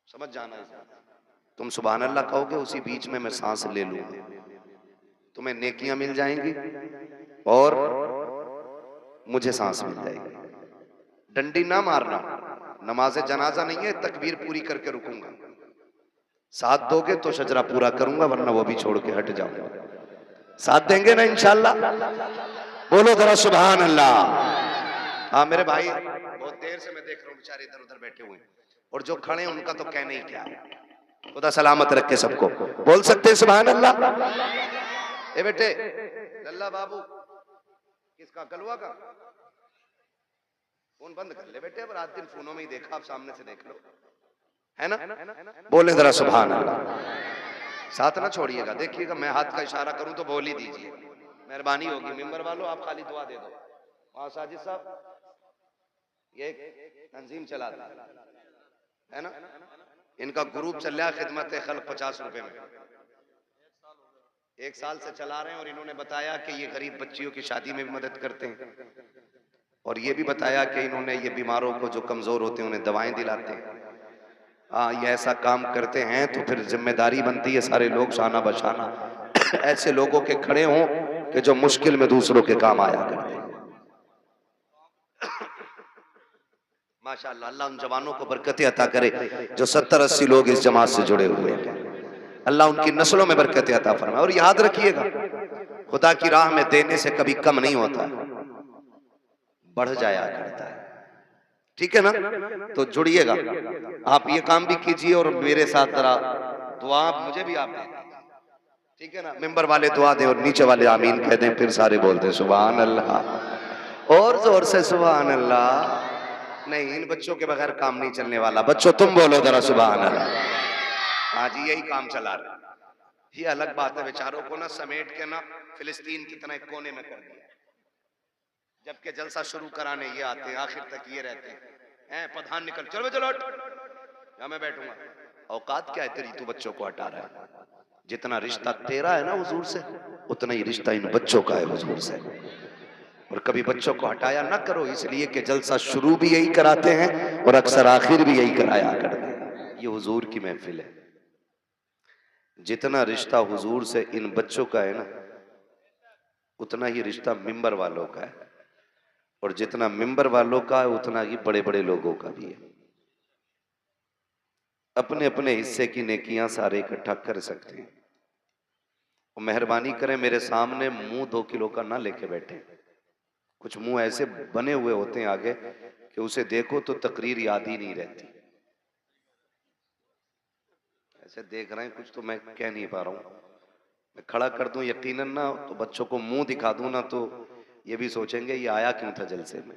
समझ जाना है। तुम सुभान अल्लाह कहोगे, उसी बीच में मैं सांस ले लूंगा, तुम्हें नेकियां मिल जाएंगी और मुझे सांस मिल जाएगी। डंडी ना मारना, नमाज जनाजा नहीं है, तकबीर पूरी करके रुकूंगा, साथ दोगे तो शजरा पूरा करूंगा, वरना वो भी छोड़ के हट जाऊंगा। साथ देंगे ना इंशाल्लाह? बोलो जरा सुभान अल्लाह। हाँ मेरे भाई, बहुत देर से मैं देख रहा हूँ बेचारे इधर उधर बैठे हुए हैं, और जो खड़े हैं उनका तो कहने ही क्या है। खुदा सलामत रखे सबको। बोल सकते हैं सुभान अल्लाह? ए बेटे लल्ला बाबू, किसका? कलवा का फोन बंद कर ले बेटे, अब रात दिन फोनों में ही देखा, आप सामने से देख लो, है ना? बोले जरा सुभान अल्लाह। साथ ना छोड़िएगा, देखिएगा मैं हाथ का इशारा करूं तो बोल ही दीजिए, मेहरबानी होगी। मेंबर वालों आप खाली दुआ दे दो। वहां साजिद साहब ये तंजीम चलाता है ना, इनका ग्रुप चल रहा है खिदमत खल्क 50 रुपए में, 1 साल से चला रहे हैं। और इन्होंने बताया कि ये गरीब बच्चियों की शादी में भी मदद करते हैं, और ये भी बताया कि इन्होंने ये बीमारों को जो कमजोर होते हैं उन्हें दवाएं दिलाते हैं। हाँ, ये ऐसा काम करते हैं तो फिर जिम्मेदारी बनती है सारे लोग शाना बशाना ऐसे लोगों के खड़े हों कि जो मुश्किल में दूसरों के काम आया करते हैं। माशाअल्लाह, अल्लाह उन जवानों को बरकत अता करे जो 70-80 लोग इस जमात से जुड़े हुए हैं। अल्लाह उनकी नस्लों में बरकत अता फरमाए। और याद रखिएगा, खुदा की राह में देने से कभी कम नहीं होता, बढ़ जाया करता है। ठीक है ना? तो जुड़िएगा, आप ये काम भी कीजिए और मेरे साथ जरा दुआ मुझे भी आप दें, ठीक है ना? मेंबर वाले दुआ दें और नीचे वाले आमीन कह दें, फिर सारे बोलते सुभान अल्लाह, और जोर से सुभान अल्लाह। नहीं, इन बच्चों के बगैर काम नहीं चलने वाला। बच्चों तुम बोलो जरा सुभान अल्लाह। आज यही काम चला रहे। ये अलग बात है, बेचारों को ना समेट के ना फिलिस्तीन की तरह एक कोने में कर दिया, जबकि जलसा शुरू कराने ये आते हैं, आखिर तक ये रहते हैं। प्रधान निकल, चलो चलो या मैं बैठूंगा। औकात क्या है तेरी, तू बच्चों को हटा रहा है। जितना रिश्ता तेरा है ना हुजूर से, उतना ही रिश्ता इन बच्चों का है हुजूर से। और कभी बच्चों को हटाया ना करो, इसलिए कि जलसा शुरू भी यही कराते हैं और अक्सर आखिर भी यही कराया करते हैं। ये हुजूर की महफिल है। जितना रिश्ता हुजूर से इन बच्चों का है ना, उतना ही रिश्ता मिंबर वालों का है, और जितना मिंबर वालों का है उतना ही बड़े बड़े लोगों का भी है। अपने अपने हिस्से की नेकियां सारे इकट्ठा कर सकते हैं। और मेहरबानी करें मेरे सामने मुंह 2 किलो का ना लेके बैठे। कुछ मुंह ऐसे बने हुए होते हैं आगे कि उसे देखो तो तकरीर याद ही नहीं रहती। ऐसे देख रहे हैं कुछ, तो मैं कह नहीं पा रहा हूं। मैं खड़ा कर दूं यकीनन ना, तो बच्चों को मुंह दिखा दूं ना, तो ये भी सोचेंगे ये आया क्यों था जलसे में।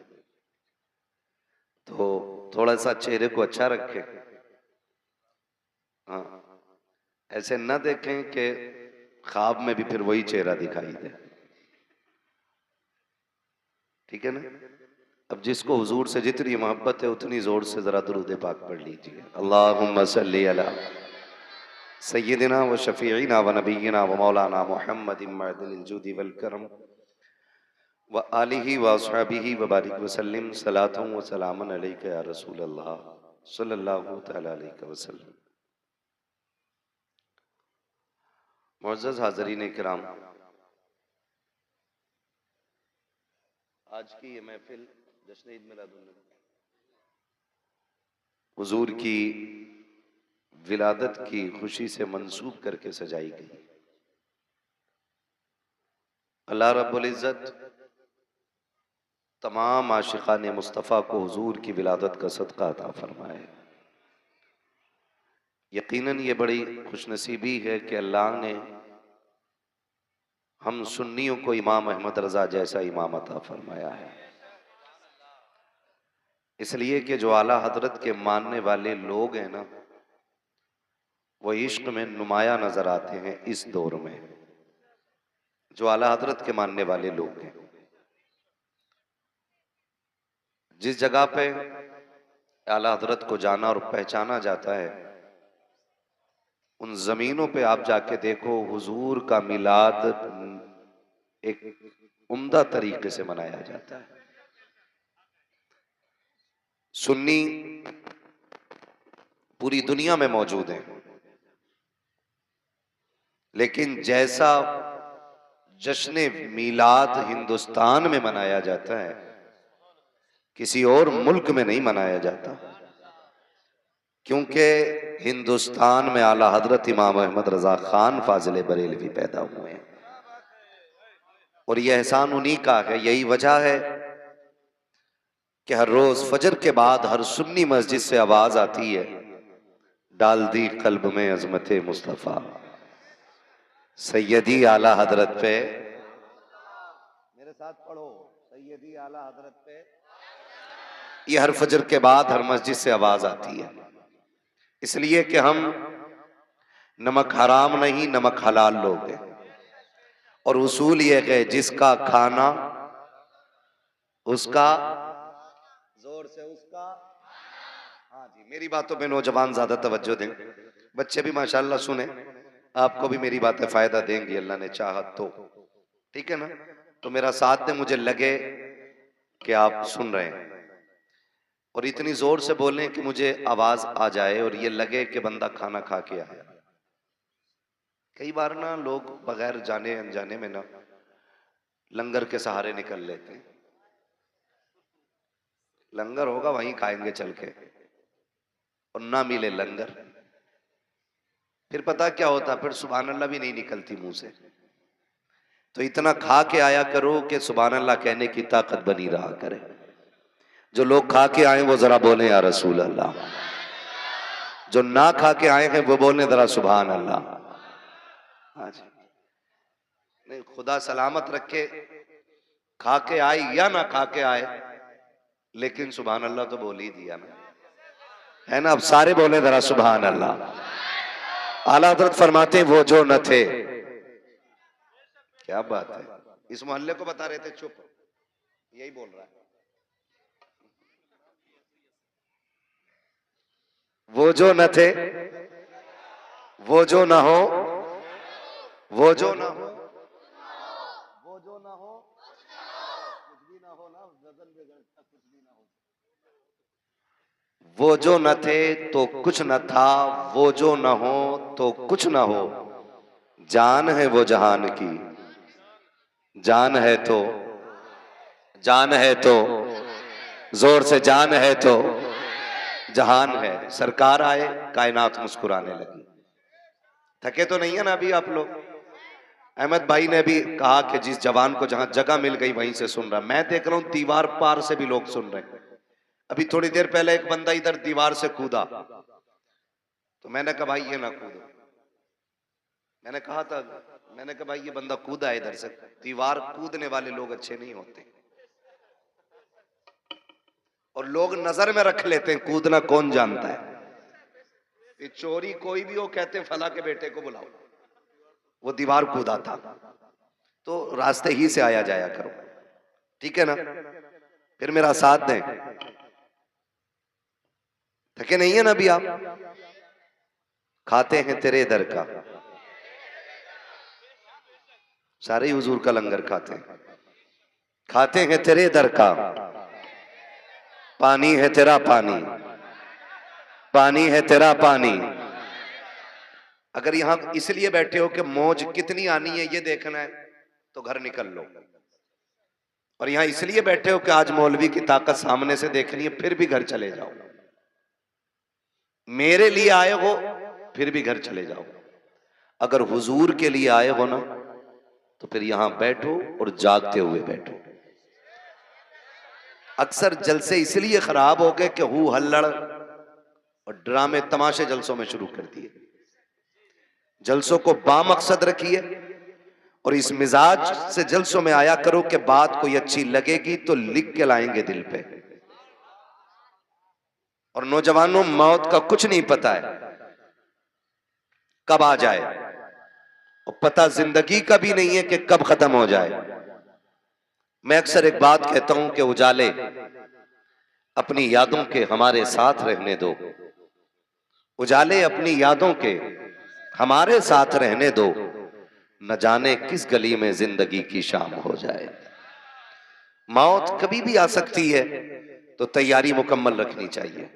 तो थोड़ा सा चेहरे को अच्छा रखें। हाँ, ऐसे न देखें कि ख्वाब में भी फिर वही चेहरा दिखाई दे। ठीक है ना? अब जिसको हुजूर से जितनी मोहब्बत है उतनी जोर से जरा दुरूद पाक पढ़ लीजिए। अल्लाहुम्मा सल्ली अला सय्यिदिना व शफीइना व नबीना व मौलाना मुहम्मदिन मअदिनिल जुदी वल करम व आलिहि व अस्हाबिहि व बारिक व सल्लिम सलातun व सलामन अलैका या रसूल अल्लाह सल्लल्लाहु तआला अलैहि वसल्लम। मुअज़्ज़ज़ हाज़रीन किराम, आज की ये महफिल जश्न ईद मिलादुन्नबी हुजूर की विलादत की खुशी से मंसूब करके सजाई गई। अल्लाह रब्बुल इज़्ज़त तमाम आशिकान मुस्तफ़ा को हुजूर की विलादत का सदका अता फरमाए। यकीनन ये बड़ी खुशनसीबी है कि अल्लाह ने हम सुन्नियों को इमाम अहमद रज़ा जैसा इमाम अता फरमाया है। इसलिए कि जो आला हजरत के मानने वाले लोग हैं ना, वो इश्क में नुमाया नजर आते हैं इस दौर में। जो आला हजरत के मानने वाले लोग हैं, जिस जगह पे आला हजरत को जाना और पहचाना जाता है, उन जमीनों पे आप जाके देखो हुजूर का मिलाद एक उम्दा तरीके से मनाया जाता है। सुन्नी पूरी दुनिया में मौजूद हैं, लेकिन जैसा जश्न मिलाद हिंदुस्तान में मनाया जाता है, किसी और मुल्क में नहीं मनाया जाता, क्योंकि हिंदुस्तान में आला हजरत इमाम अहमद रजा खान फाजिल बरेलवी पैदा हुए हैं और यह एहसान उन्हीं का है। यही वजह है कि हर रोज फजर के बाद हर सुन्नी मस्जिद से आवाज आती है, डाल दी कल्ब में अजमत मुस्तफ़ा, सैयदी आला हजरत पे, मेरे साथ पढ़ो, सैयदी आला हजरत पे। ये हर फजर के बाद हर मस्जिद से आवाज आती है, इसलिए कि हम नमक हराम नहीं नमक हलाल लोग हैं। और उसूल ये है जिसका खाना उसका, जोर से उसका। हाँ जी, मेरी बातों पे नौजवान ज्यादा तवज्जो दें, बच्चे भी माशाल्लाह सुने, आपको भी मेरी बातें फायदा देंगी अल्लाह ने चाहत तो, ठीक है ना। तो मेरा साथ दे, मुझे लगे कि आप सुन रहे हैं और इतनी जोर से बोलें कि मुझे आवाज आ जाए और ये लगे कि बंदा खाना खा के आया। कई बार ना लोग बगैर जाने अनजाने में ना लंगर के सहारे निकल लेते हैं, लंगर होगा वहीं खाएंगे चल के, और ना मिले लंगर, फिर पता क्या होता, फिर सुभान अल्लाह भी नहीं निकलती मुंह से। तो इतना खा के आया करो कि सुभान अल्लाह कहने की ताकत बनी रहा करे। जो लोग खा के आए वो जरा बोले या रसूल अल्लाह, जो ना खा के आए हैं वो बोले जरा सुभान अल्लाह। नहीं, खुदा सलामत रखे, खा के आए या ना खा के आए, लेकिन सुभान अल्लाह तो बोल ही दिया ना, है ना। अब सारे बोले जरा सुभान अल्लाह। आला हज़रत फरमाते हैं वो जो न थे, क्या बात है, इस मोहल्ले को बता रहे थे, चुप, यही बोल रहा है। वो जो न थे, वो जो न हो, वो जो न हो, वो जो न हो, कुछ भी ना हो ना, गजल बिगड़ता कुछ भी ना हो। वो जो न थे तो कुछ न था, वो जो न हो तो कुछ न हो, जान है वो जहान की, जान है तो, जान है तो, जोर से जान है तो जहान है। सरकार आए कायनात मुस्कुराने लगी। थके तो नहीं है ना अभी आप लोग। अहमद भाई ने भी कहा कि जिस जवान को जहां जगह मिल गई वहीं से सुन रहा, मैं देख रहा हूं दीवार पार से भी लोग सुन रहे हैं। अभी थोड़ी देर पहले एक बंदा इधर दीवार से कूदा, तो मैंने कहा भाई ये ना कूदो, मैंने कहा था, मैंने कहा भाई ये बंदा कूदा है इधर से, दीवार कूदने वाले लोग अच्छे नहीं होते, और लोग नजर में रख लेते हैं कूदना कौन जानता है। ये चोरी कोई भी हो, कहते फला के बेटे को बुलाओ, वो दीवार कूदा था, तो रास्ते ही से आया जाया करो, ठीक है ना। फिर मेरा साथ दें, थके नहीं है ना अभी आप। खाते हैं तेरे दर का, सारे ही हुजूर का लंगर खाते हैं। खाते हैं तेरे दर का, पानी है तेरा पानी, पानी है तेरा पानी। अगर यहां इसलिए बैठे हो कि मौज कितनी आनी है ये देखना है तो घर निकल लो, और यहां इसलिए बैठे हो कि आज मौलवी की ताकत सामने से देखनी है, फिर भी घर चले जाओ। मेरे लिए आए हो फिर भी घर चले जाओ। अगर हुजूर के लिए आए हो ना तो फिर यहां बैठो और जागते हुए बैठो। अक्सर जलसे इसलिए खराब हो गए कि हु हल्लड़ और ड्रामे तमाशे जलसों में शुरू कर दिए। जलसों को बामकसद रखिए और इस मिजाज से जलसों में आया करो कि बात कोई अच्छी लगेगी तो लिख के लाएंगे दिल पे। और नौजवानों, मौत का कुछ नहीं पता है कब आ जाए, और पता जिंदगी का भी नहीं है कि कब खत्म हो जाए। मैं अक्सर एक बात कहता हूं कि उजाले अपनी यादों के हमारे साथ रहने दो, उजाले अपनी यादों के हमारे साथ रहने दो, न जाने किस गली में जिंदगी की शाम हो जाए। मौत कभी भी आ सकती है, तो तैयारी मुकम्मल रखनी चाहिए,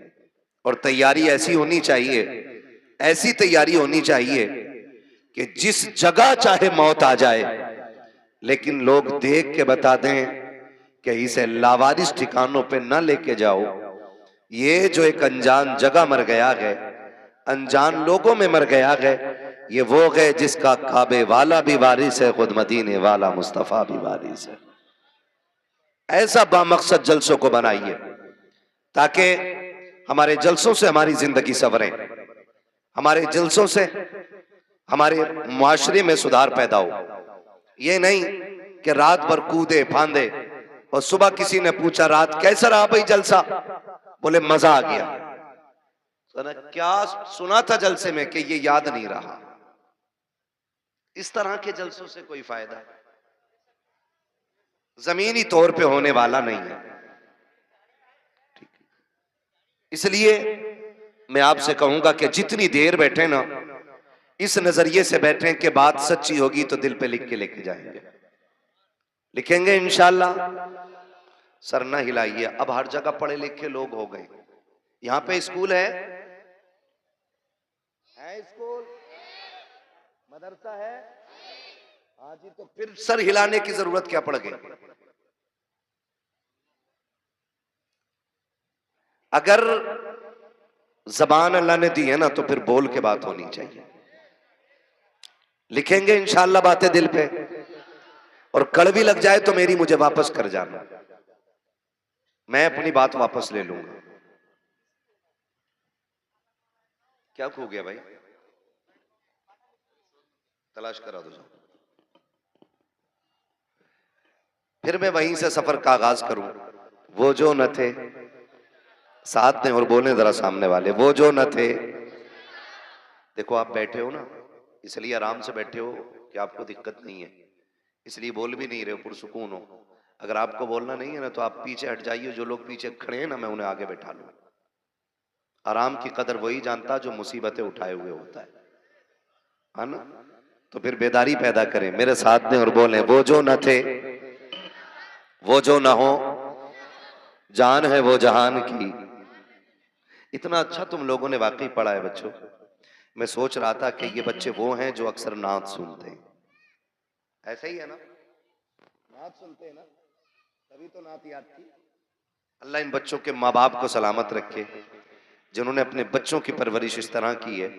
और तैयारी ऐसी होनी चाहिए, ऐसी तैयारी होनी चाहिए कि जिस जगह चाहे मौत आ जाए, लेकिन लोग देख के बता दें कि इसे लावारिस ठिकानों पे न लेके जाओ। ये जो एक अनजान जगह मर गया है, अनजान लोगों में मर गया है, ये वो है जिसका काबे वाला भी वारिस है, खुद मदीने वाला मुस्तफा भी वारिस है। ऐसा बामकसद जलसों को बनाइए ताकि हमारे जलसों से हमारी जिंदगी संवरे, हमारे जलसों से हमारे मुआशरे में सुधार पैदा हो। ये नहीं कि रात भर कूदे फांदे और सुबह किसी ने पूछा रात कैसा रहा भाई जलसा, बोले मजा आ गया। तो क्या सुना था जलसे में कि ये याद नहीं रहा। इस तरह के जलसों से कोई फायदा जमीनी तौर पे होने वाला नहीं है। इसलिए मैं आपसे कहूंगा कि जितनी देर बैठे ना, इस नजरिए से बैठे कि बात सच्ची होगी तो दिल पे लिख के लेके जाएंगे, लिखेंगे इंशाल्लाह। सर ना हिलाइए, अब हर जगह पढ़े लिखे लोग हो गए। यहां पे स्कूल है स्कूल, मदरसा है, हाँ जी, तो फिर सर हिलाने की जरूरत क्या पड़ गई। अगर जबान अल्लाह ने दी है ना तो फिर बोल के बात होनी चाहिए। लिखेंगे इंशाल्लाह बातें दिल पे, और कड़वी लग जाए तो मेरी मुझे वापस कर जाना, मैं अपनी बात वापस ले लूंगा। क्या खो गया भाई, तलाश करा दो। फिर मैं वहीं से सफर का आगाज करूं। वो जो न थे, साथ में और बोले जरा सामने वाले, वो जो न थे। देखो आप बैठे हो ना, इसलिए आराम से बैठे हो कि आपको दिक्कत नहीं है, इसलिए बोल भी नहीं रहे हो, पुरसुकून हो। अगर आपको बोलना नहीं है ना तो आप पीछे हट जाइए, जो लोग पीछे खड़े हैं ना मैं उन्हें आगे बैठा लूं। आराम की कदर वही जानता जो मुसीबतें उठाए हुए होता है ना। तो फिर बेदारी पैदा करें, मेरे साथ में और बोले वो जो न थे, वो जो न हो, जान है वो जहान की। इतना अच्छा तुम लोगों ने वाकई पढ़ा है बच्चों। मैं सोच रहा था कि ये बच्चे वो हैं जो अक्सर नात सुनते हैं, ऐसा ही है ना, नात सुनते हैं ना, तभी तो नात याद थी। अल्लाह इन बच्चों के माँ बाप को सलामत रखे, जिन्होंने अपने बच्चों की परवरिश इस तरह की है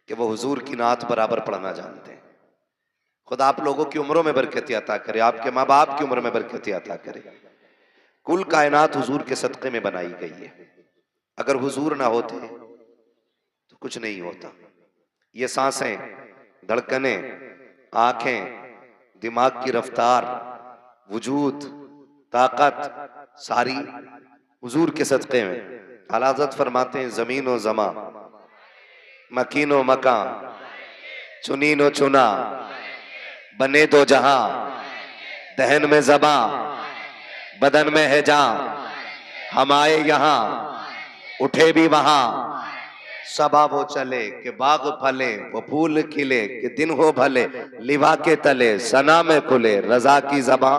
कि वो हुजूर की नात बराबर पढ़ना जानते हैं। खुदा आप लोगों की उम्रों में बरकत अता करे, आपके माँ बाप की उम्र में बरकत अता करे। कुल कायनात हुजूर के सदक़े में बनाई गई है, अगर हुजूर ना होते तो कुछ नहीं होता। ये सांसें, धड़कनें, आंखें, दिमाग की रफ्तार, वजूद, ताकत सारी हुजूर के सदक़े में। आला हज़रत फरमाते हैं जमीन व जमा, मकीन व मका, चुनीन व चुना, बने दो जहां, दहन में जबा, बदन में है जां, हम आए यहां, उठे भी वहां, सबा वो चले कि बाग फले, वो फूल खिले कि दिन हो भले, लिवा के तले सना में खुले, रजा की जबां,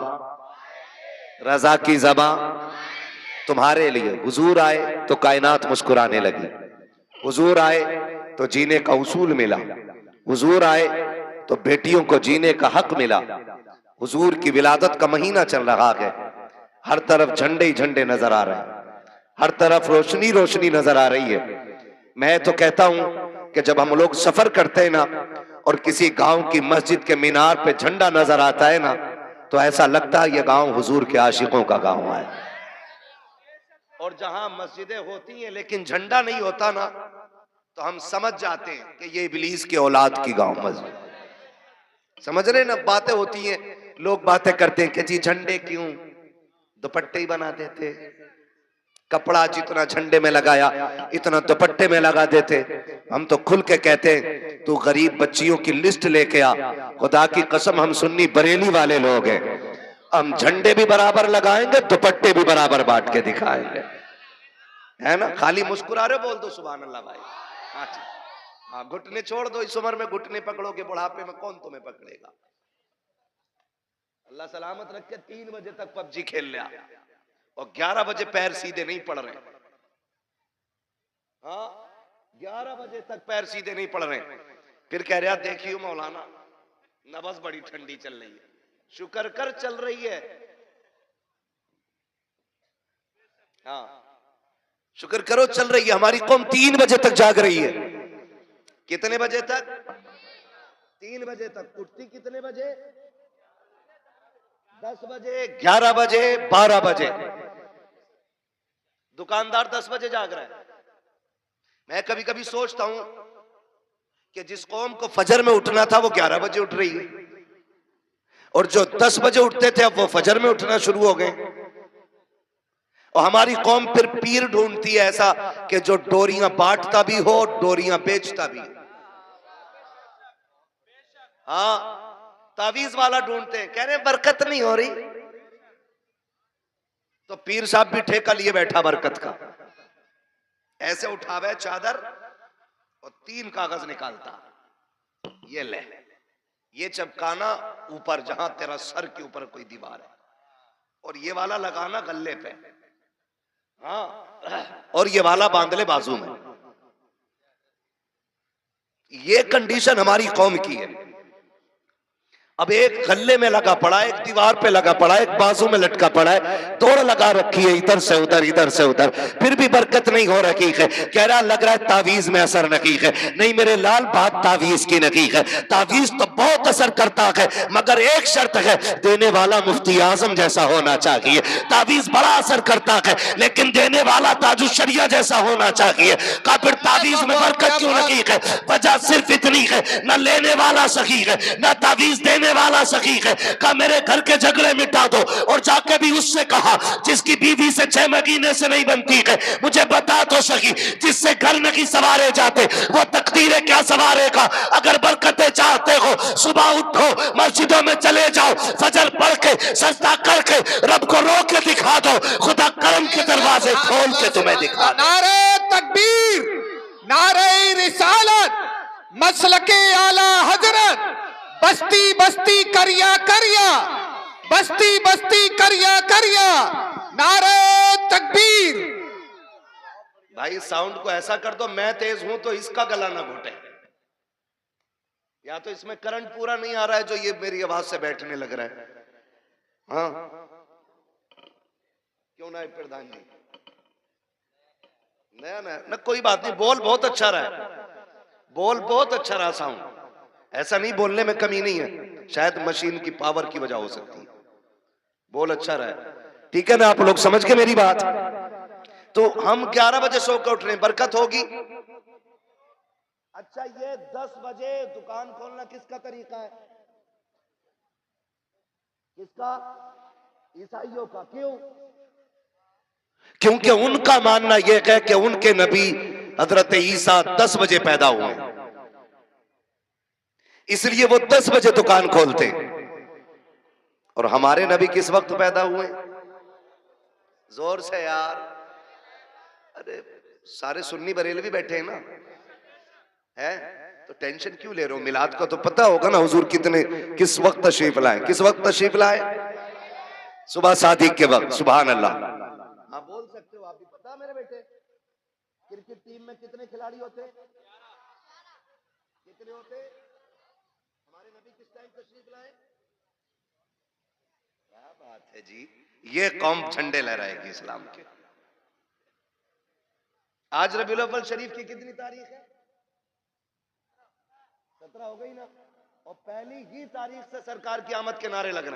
रजा की जबां। तुम्हारे लिए हुजूर आए तो कायनात मुस्कुराने लगी, हुजूर आए तो जीने का उसूल मिला, हुजूर आए तो बेटियों को जीने का हक मिला। हुजूर की विलादत का महीना चल रहा है, हर तरफ झंडे ही झंडे नजर आ रहे हैं, हर तरफ रोशनी रोशनी नजर आ रही है। मैं तो कहता हूं कि जब हम लोग सफर करते हैं ना और किसी गांव की मस्जिद के मीनार पे झंडा नजर आता है ना, तो ऐसा लगता है यह गांव हुजूर के आशिकों का गांव है। और जहां मस्जिदें होती हैं लेकिन झंडा नहीं होता ना, तो हम समझ जाते हैं कि ये इब्लीस के औलाद की गांव मस्जिद। समझ रहे ना, बातें होती हैं, लोग बातें करते हैं कि जी झंडे क्यों, दुपट्टे ही बना देते, कपड़ा जितना झंडे में लगाया इतना दुपट्टे में लगा देते। हम तो खुल के कहते हैं तू गरीब बच्चियों की लिस्ट लेके आ, खुदा की कसम हम सुन्नी बरेली वाले लोग हैं, हम झंडे भी बराबर लगाएंगे, दुपट्टे भी बराबर बांट के दिखाएंगे, है ना। खाली मुस्कुरा रहे, बोल दो सुभान अल्लाह भाई। अच्छा हाँ, घुटने छोड़ दो, इस उम्र में घुटने पकड़ोगे, बुढ़ापे में कौन तुम्हें पकड़ेगा। अल्लाह सलामत रखे, 3 बजे तक पबजी खेल लिया और 11 बजे पैर सीधे नहीं पड़ रहे। हाँ 11 बजे तक पैर सीधे नहीं पड़ रहे, फिर कह रहा देखियो मौलाना नबज बड़ी ठंडी चल रही है, शुक्र कर चल रही है, हाँ, शुक्र करो चल रही है हमारी कौम। 3 बजे तक जाग रही है। कितने बजे तक? 3 बजे तक। उठती कितने बजे? 10 बजे, 11 बजे, 12 बजे। दुकानदार 10 बजे जाग रहा है। मैं कभी कभी सोचता हूं कि जिस कौम को फजर में उठना था वो 11 बजे उठ रही है, और जो 10 बजे उठते थे अब वो फजर में उठना शुरू हो गए। और हमारी कौम फिर पीर ढूंढती है ऐसा कि जो डोरियां बांटता भी हो, डोरियां बेचता भी। हाँ, तावीज वाला ढूंढते हैं, कह रहे हैं बरकत नहीं हो रही, तो पीर साहब भी ठेका लिए बैठा बरकत का। ऐसे उठावे चादर और 3 कागज निकालता, ये ले, ये चपकाना ऊपर जहां तेरा सर के ऊपर कोई दीवार है, और ये वाला लगाना गले पे, हाँ, और ये वाला बांध ले बाजू में। ये कंडीशन हमारी कौम की है। अब एक गले में लगा पड़ा है, एक दीवार पे लगा पड़ा है, एक बाजू में लटका पड़ा है, दौड़ लगा रखी है इधर से उधर, इधर से उधर, फिर भी बरकत नहीं हो रही है। कह रहा लग रहा है तावीज में असर नहीं है। नहीं मेरे लाल, बात तावीज की नहीं है। तावीज तो बहुत असर करता है, मगर एक शर्त है, देने वाला मुफ्ती आजम जैसा होना चाहिए। तावीज बड़ा असर करता है, लेकिन देने वाला ताजुश शरिया जैसा होना चाहिए। का फिर तावीज में बरकत क्यों नहीं है? वजह सिर्फ इतनी है, न लेने वाला सही है, न तावीज देने वाला सही है। का मेरे घर के झगड़े मिटा दो, और जाके भी उससे कहा जिसकी बीवी से 6 महीने से नहीं बनती है, मुझे बता तो सही, जिससे घर नहीं सवारे जाते वो तकदीरें क्या सवारेगा? अगर बरकतें चाहते हो सुबह उठो, मस्जिदों में चले जाओ, फजर पढ़ के सजदा करके रब को रो के दिखा दो, खुदा करम के दरवाजे खोल के तुम्हें दिखा दो। नारे तकबीर, नारे रिसालत, मसलके आला हजरत, बस्ती बस्ती करिया करिया, बस्ती बस्ती करिया करिया, नारे तकबीर। भाई साउंड को ऐसा कर दो, मैं तेज हूं तो इसका गला ना घोटे, या तो इसमें करंट पूरा नहीं आ रहा है जो ये मेरी आवाज से बैठने लग रहा है। हाँ, क्यों ना प्रधान जी? नया नया ना, कोई बात नहीं, बोल बहुत अच्छा रहा है, बोल बहुत अच्छा रहा साउंड, ऐसा नहीं, बोलने में कमी नहीं है, शायद मशीन की पावर की वजह हो सकती है। बोल अच्छा रहा है, ठीक है ना? आप लोग समझ के मेरी बात? तो हम 11 बजे सो के उठ रहे हैं, बरकत होगी। अच्छा, ये 10 बजे दुकान खोलना किसका तरीका है? किसका? ईसाइयों का। क्यों? क्योंकि उनका मानना यह है कि उनके नबी हजरत ईसा 10 बजे पैदा हुए, इसलिए वो 10 बजे दुकान खोलते। और हमारे नबी किस वक्त पैदा हुए? जोर से यार, अरे सारे सुन्नी बरेलवी बैठे हैं ना, है तो टेंशन क्यों ले रहे हो? मिलाद का तो पता होगा ना, हुजूर किस वक्त तशरीफ लाए? किस वक्त तशरीफ लाए? सुबह सादिक के वक्त। सुभान अल्लाह। हाँ, बोल सकते हो आप भी। पता मेरे बेटे, क्रिकेट टीम में कितने खिलाड़ी होते? कितने होते? हमारे नबी किस टाइम तशरीफ लाए? क्या बात है जी, ये कौम झंडे लहराएगी इस्लाम के। आज रबीउल अव्वल शरीफ की कितनी तारीख है? 17 हो गई ना, और पहली ही तारीख से सरकार की आमद के नारे लग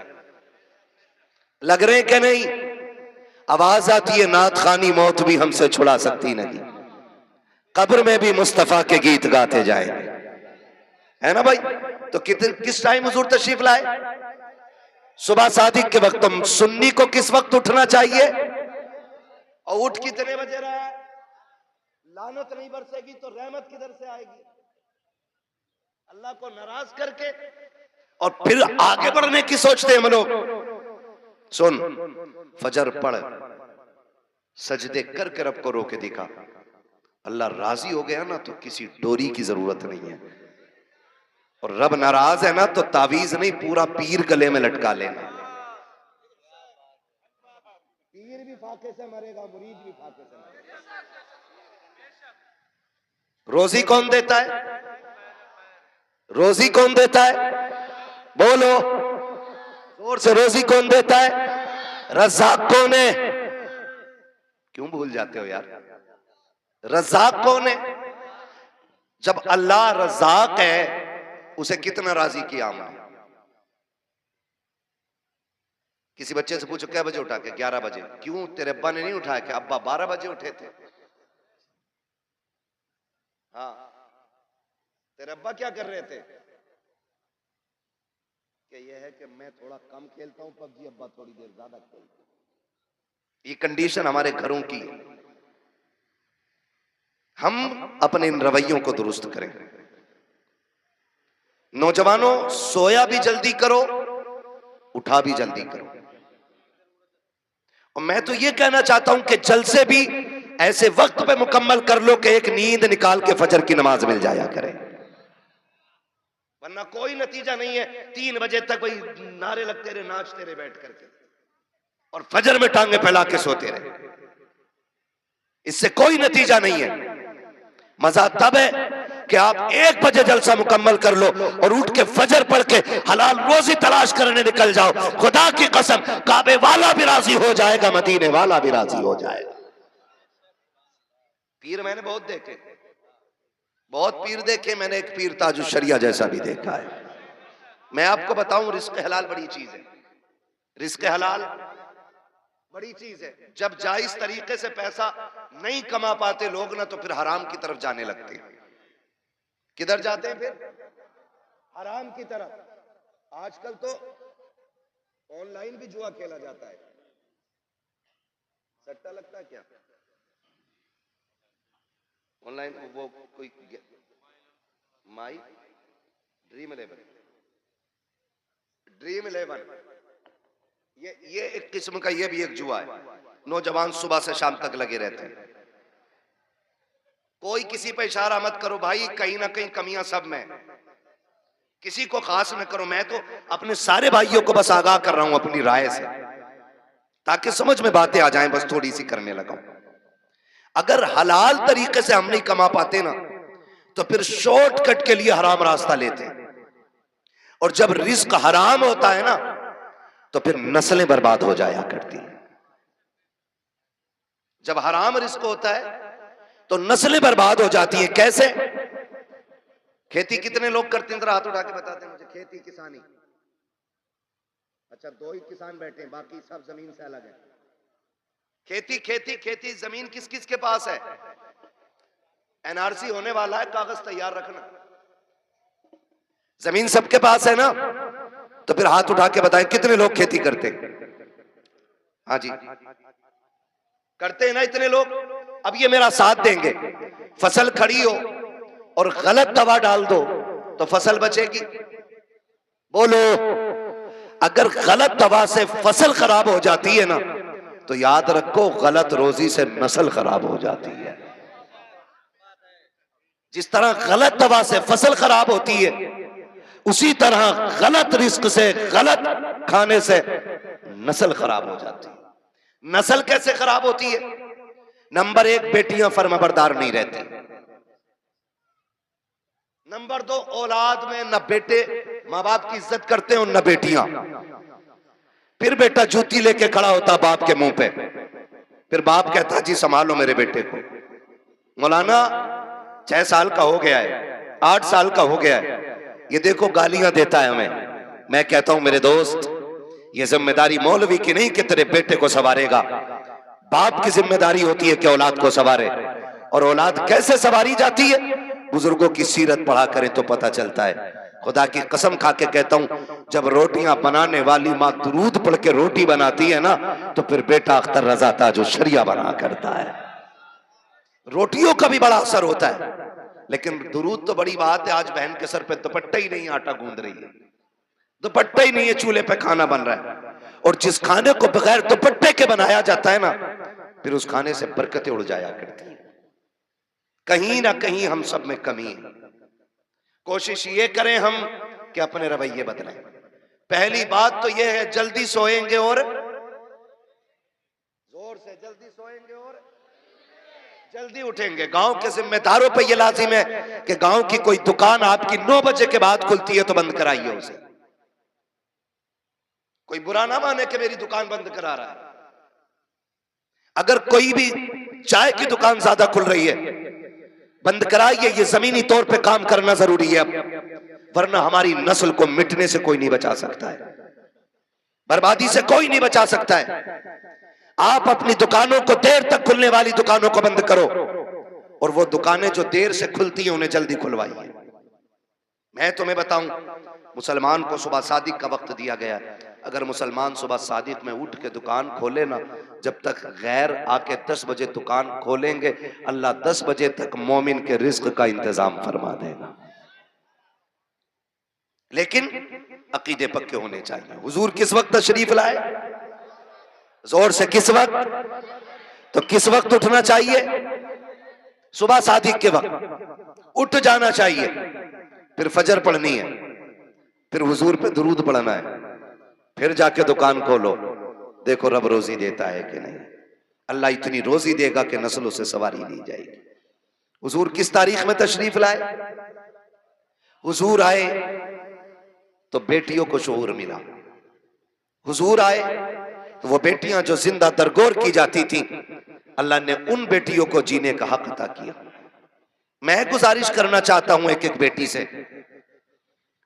रहे हैं कि नहीं? आवाज आती है, नात खानी मौत भी हमसे छुड़ा सकती नहीं, कब्र में भी मुस्तफा के गीत गाते जाएंगे, है ना भाई? तो किस टाइम हुजूर तशरीफ लाए? सुबह सादिक के वक्त। तो सुन्नी को किस वक्त उठना चाहिए? और उठ कितने बजे रहा है? लानत नहीं बरसेगी तो रहमत किधर से आएगी? अल्लाह को नाराज करके, और फिर आगे बढ़ने की सोचते हैं हम लोग। सुन, फजर पढ़, सजदे करके रब को रो के दिखा, अल्लाह राजी हो गया ना तो किसी डोरी की जरूरत नहीं है। और रब नाराज है ना तो तावीज नहीं, पूरा पीर गले में लटका लेना। पीर भी फाके से मरेगा, मुरीद भी फाके से मरेगा। रोजी कौन देता है? रोजी कौन देता है? बोलो जोर से, रोजी कौन देता है? रज़्ज़ाक़ कौन है? क्यों भूल जाते हो यार? रज़ाक कौन है? जब अल्लाह रज़ाक है, उसे कितना राजी किया हमने। किसी बच्चे से पूछो क्या बजे उठा के? 11 बजे। क्यों? तेरे अब्बा ने नहीं उठाया? कि अब्बा 12 बजे उठे थे। हाँ, तेरे अब्बा क्या कर रहे थे? कि यह है कि मैं थोड़ा कम खेलता हूं पबजी, अब्बा थोड़ी देर ज्यादा खेलते हैं। ये कंडीशन हमारे घरों की है। हम अपने इन रवैयों को दुरुस्त करें। नौजवानों, सोया भी जल्दी करो, उठा भी जल्दी करो। और मैं तो ये कहना चाहता हूं कि जलसे भी ऐसे वक्त पे मुकम्मल कर लो कि एक नींद निकाल के फजर की नमाज मिल जाया करे, वरना कोई नतीजा नहीं है। 3 बजे तक वही नारे लगते रहे, नाचते रहे बैठ करके, और फजर में टांगे फैला के सोते रहे। इससे कोई नतीजा नहीं है। मजा तब है कि आप 1 बजे जलसा मुकम्मल कर लो और उठ के फजर पढ़ के हलाल रोजी तलाश करने निकल जाओ। खुदा की कसम, काबे वाला भी राजी हो जाएगा, मदीने वाला भी राजी हो जाएगा। पीर मैंने बहुत देखे, बहुत पीर देखे मैंने। एक पीर ताजुल शरिया जैसा भी देखा है। मैं आपको बताऊं, रिस्क हलाल बड़ी चीज है। रिस्क हलाल बड़ी चीज है। जब जायज तरीके से पैसा नहीं कमा पाते लोग ना, तो फिर हराम की तरफ जाने लगते हैं। किधर जाते हैं फिर? हराम की तरफ। आजकल तो ऑनलाइन भी जुआ खेला जाता है। सट्टा लगता है क्या ऑनलाइन? वो कोई माई ड्रीम 11 ये एक किस्म का, ये भी एक जुआ है। नौजवान सुबह से शाम तक लगे रहते हैं। कोई किसी पे इशारा मत करो भाई, कहीं ना कहीं कमियां सब में। किसी को खास न करो। मैं तो अपने सारे भाइयों को बस आगाह कर रहा हूं अपनी राय से, ताकि समझ में बातें आ जाएं। बस थोड़ी सी करने लगा। अगर हलाल तरीके से हम नहीं कमा पाते ना, तो फिर शॉर्टकट के लिए हराम रास्ता लेते हैं। और जब रिस्क हराम होता है ना, तो फिर नस्लें बर्बाद हो जाया करती हैं। जब हराम रिस्क होता है तो नस्लें बर्बाद हो जाती हैं। कैसे? खेती कितने लोग करते हैं? जरा हाथ उठा के बताते हैं मुझे। खेती किसानी, अच्छा 2 ही किसान बैठे हैं, बाकी सब जमीन से अलग है। खेती खेती खेती, जमीन किस किस के पास है? एनआरसी होने वाला है, कागज तैयार रखना। जमीन सबके पास है ना? तो फिर हाथ उठा के बताएं कितने लोग खेती करते हैं? हाँ जी, करते हैं ना इतने लोग। अब ये मेरा साथ देंगे। फसल खड़ी हो और गलत दवा डाल दो तो फसल बचेगी? बोलो। अगर गलत दवा से फसल खराब हो जाती है ना, तो याद रखो गलत रोजी से नस्ल खराब हो जाती है। जिस तरह गलत दवा से फसल खराब होती है, उसी तरह गलत रिस्क से, गलत खाने से नस्ल खराब हो जाती है। नस्ल कैसे खराब होती है? नंबर 1, बेटियां फर्माबरदार नहीं रहती। नंबर 2, औलाद में न बेटे माँ बाप की इज्जत करते हैं और न बेटियां। फिर बेटा जूती लेके खड़ा होता बाप के मुंह पे, फिर बाप कहता जी संभालो मेरे बेटे को। मौलाना 6 साल का हो गया है, 8 साल का हो गया है, ये देखो गालियां देता है हमें। मैं कहता हूं मेरे दोस्त, ये जिम्मेदारी मौलवी की नहीं कि तेरे बेटे को संवारेगा। बाप की जिम्मेदारी होती है कि औलाद को संवारे। और औलाद कैसे संवारी जाती है? बुजुर्गों की सीरत पढ़ा करें तो पता चलता है। खुदा की कसम खा के कहता हूं, जब रोटियां बनाने वाली माँ दुरूद पढ़ के रोटी बनाती है ना, तो फिर बेटा अख्तर रजा ताजुल शरिया बना करता है। रोटियों का भी बड़ा असर होता है, लेकिन दुरूद तो बड़ी बात है। आज बहन के सर पे दुपट्टा ही नहीं, आटा गूंद रही है, दुपट्टा ही नहीं है, चूल्हे पे खाना बन रहा है। और जिस खाने को बगैर दुपट्टे के बनाया जाता है ना, फिर उस खाने से बरकतें उड़ जाया करती है। कहीं ना कहीं हम सब में कमी है। कोशिश ये करें हम कि अपने रवैये बदलें। पहली बात तो यह है, जल्दी सोएंगे और जोर से जल्दी सोएंगे और जल्दी उठेंगे। गांव के जिम्मेदारों पे यह लाजिम है कि गांव की कोई दुकान आपकी 9 बजे के बाद खुलती है तो बंद कराइए उसे। कोई बुरा ना माने कि मेरी दुकान बंद करा रहा है। अगर कोई भी चाय की दुकान ज्यादा खुल रही है, बंद कराइए, ये जमीनी तौर पे काम करना जरूरी है अब, वरना हमारी नस्ल को मिटने से कोई नहीं बचा सकता है, बर्बादी से कोई नहीं बचा सकता है। आप अपनी दुकानों को, देर तक खुलने वाली दुकानों को बंद करो, और वो दुकानें जो देर से खुलती हैं उन्हें जल्दी खुलवाइए। मैं तुम्हें बताऊं, मुसलमान को सुबह सादिक का वक्त दिया गया है। अगर मुसलमान सुबह सादिक में उठ के दुकान खोले ना, जब तक गैर आके 10 बजे दुकान खोलेंगे, अल्लाह 10 बजे तक मोमिन के रिज्क का इंतजाम फरमा देगा। लेकिन अकीदे पक्के होने चाहिए। हुजूर किस वक्त तशरीफ लाए? जोर से किस वक्त? तो किस वक्त उठना चाहिए? सुबह सादिक के वक्त उठ जाना चाहिए, फिर फजर पढ़नी है, फिर हुजूर पे दुरूद पढ़ना है, फिर जाके दुकान खोलो, देखो रब रोजी देता है कि नहीं। अल्लाह इतनी रोजी देगा कि नस्लों से सवारी ली जाएगी। हुजूर किस तारीख में तशरीफ लाए? हुजूर आए तो बेटियों को शऊर मिला। हुजूर आए तो वो बेटियां जो जिंदा दरगोर की जाती थी, अल्लाह ने उन बेटियों को जीने का हक अता किया। मैं गुजारिश करना चाहता हूं एक एक बेटी से,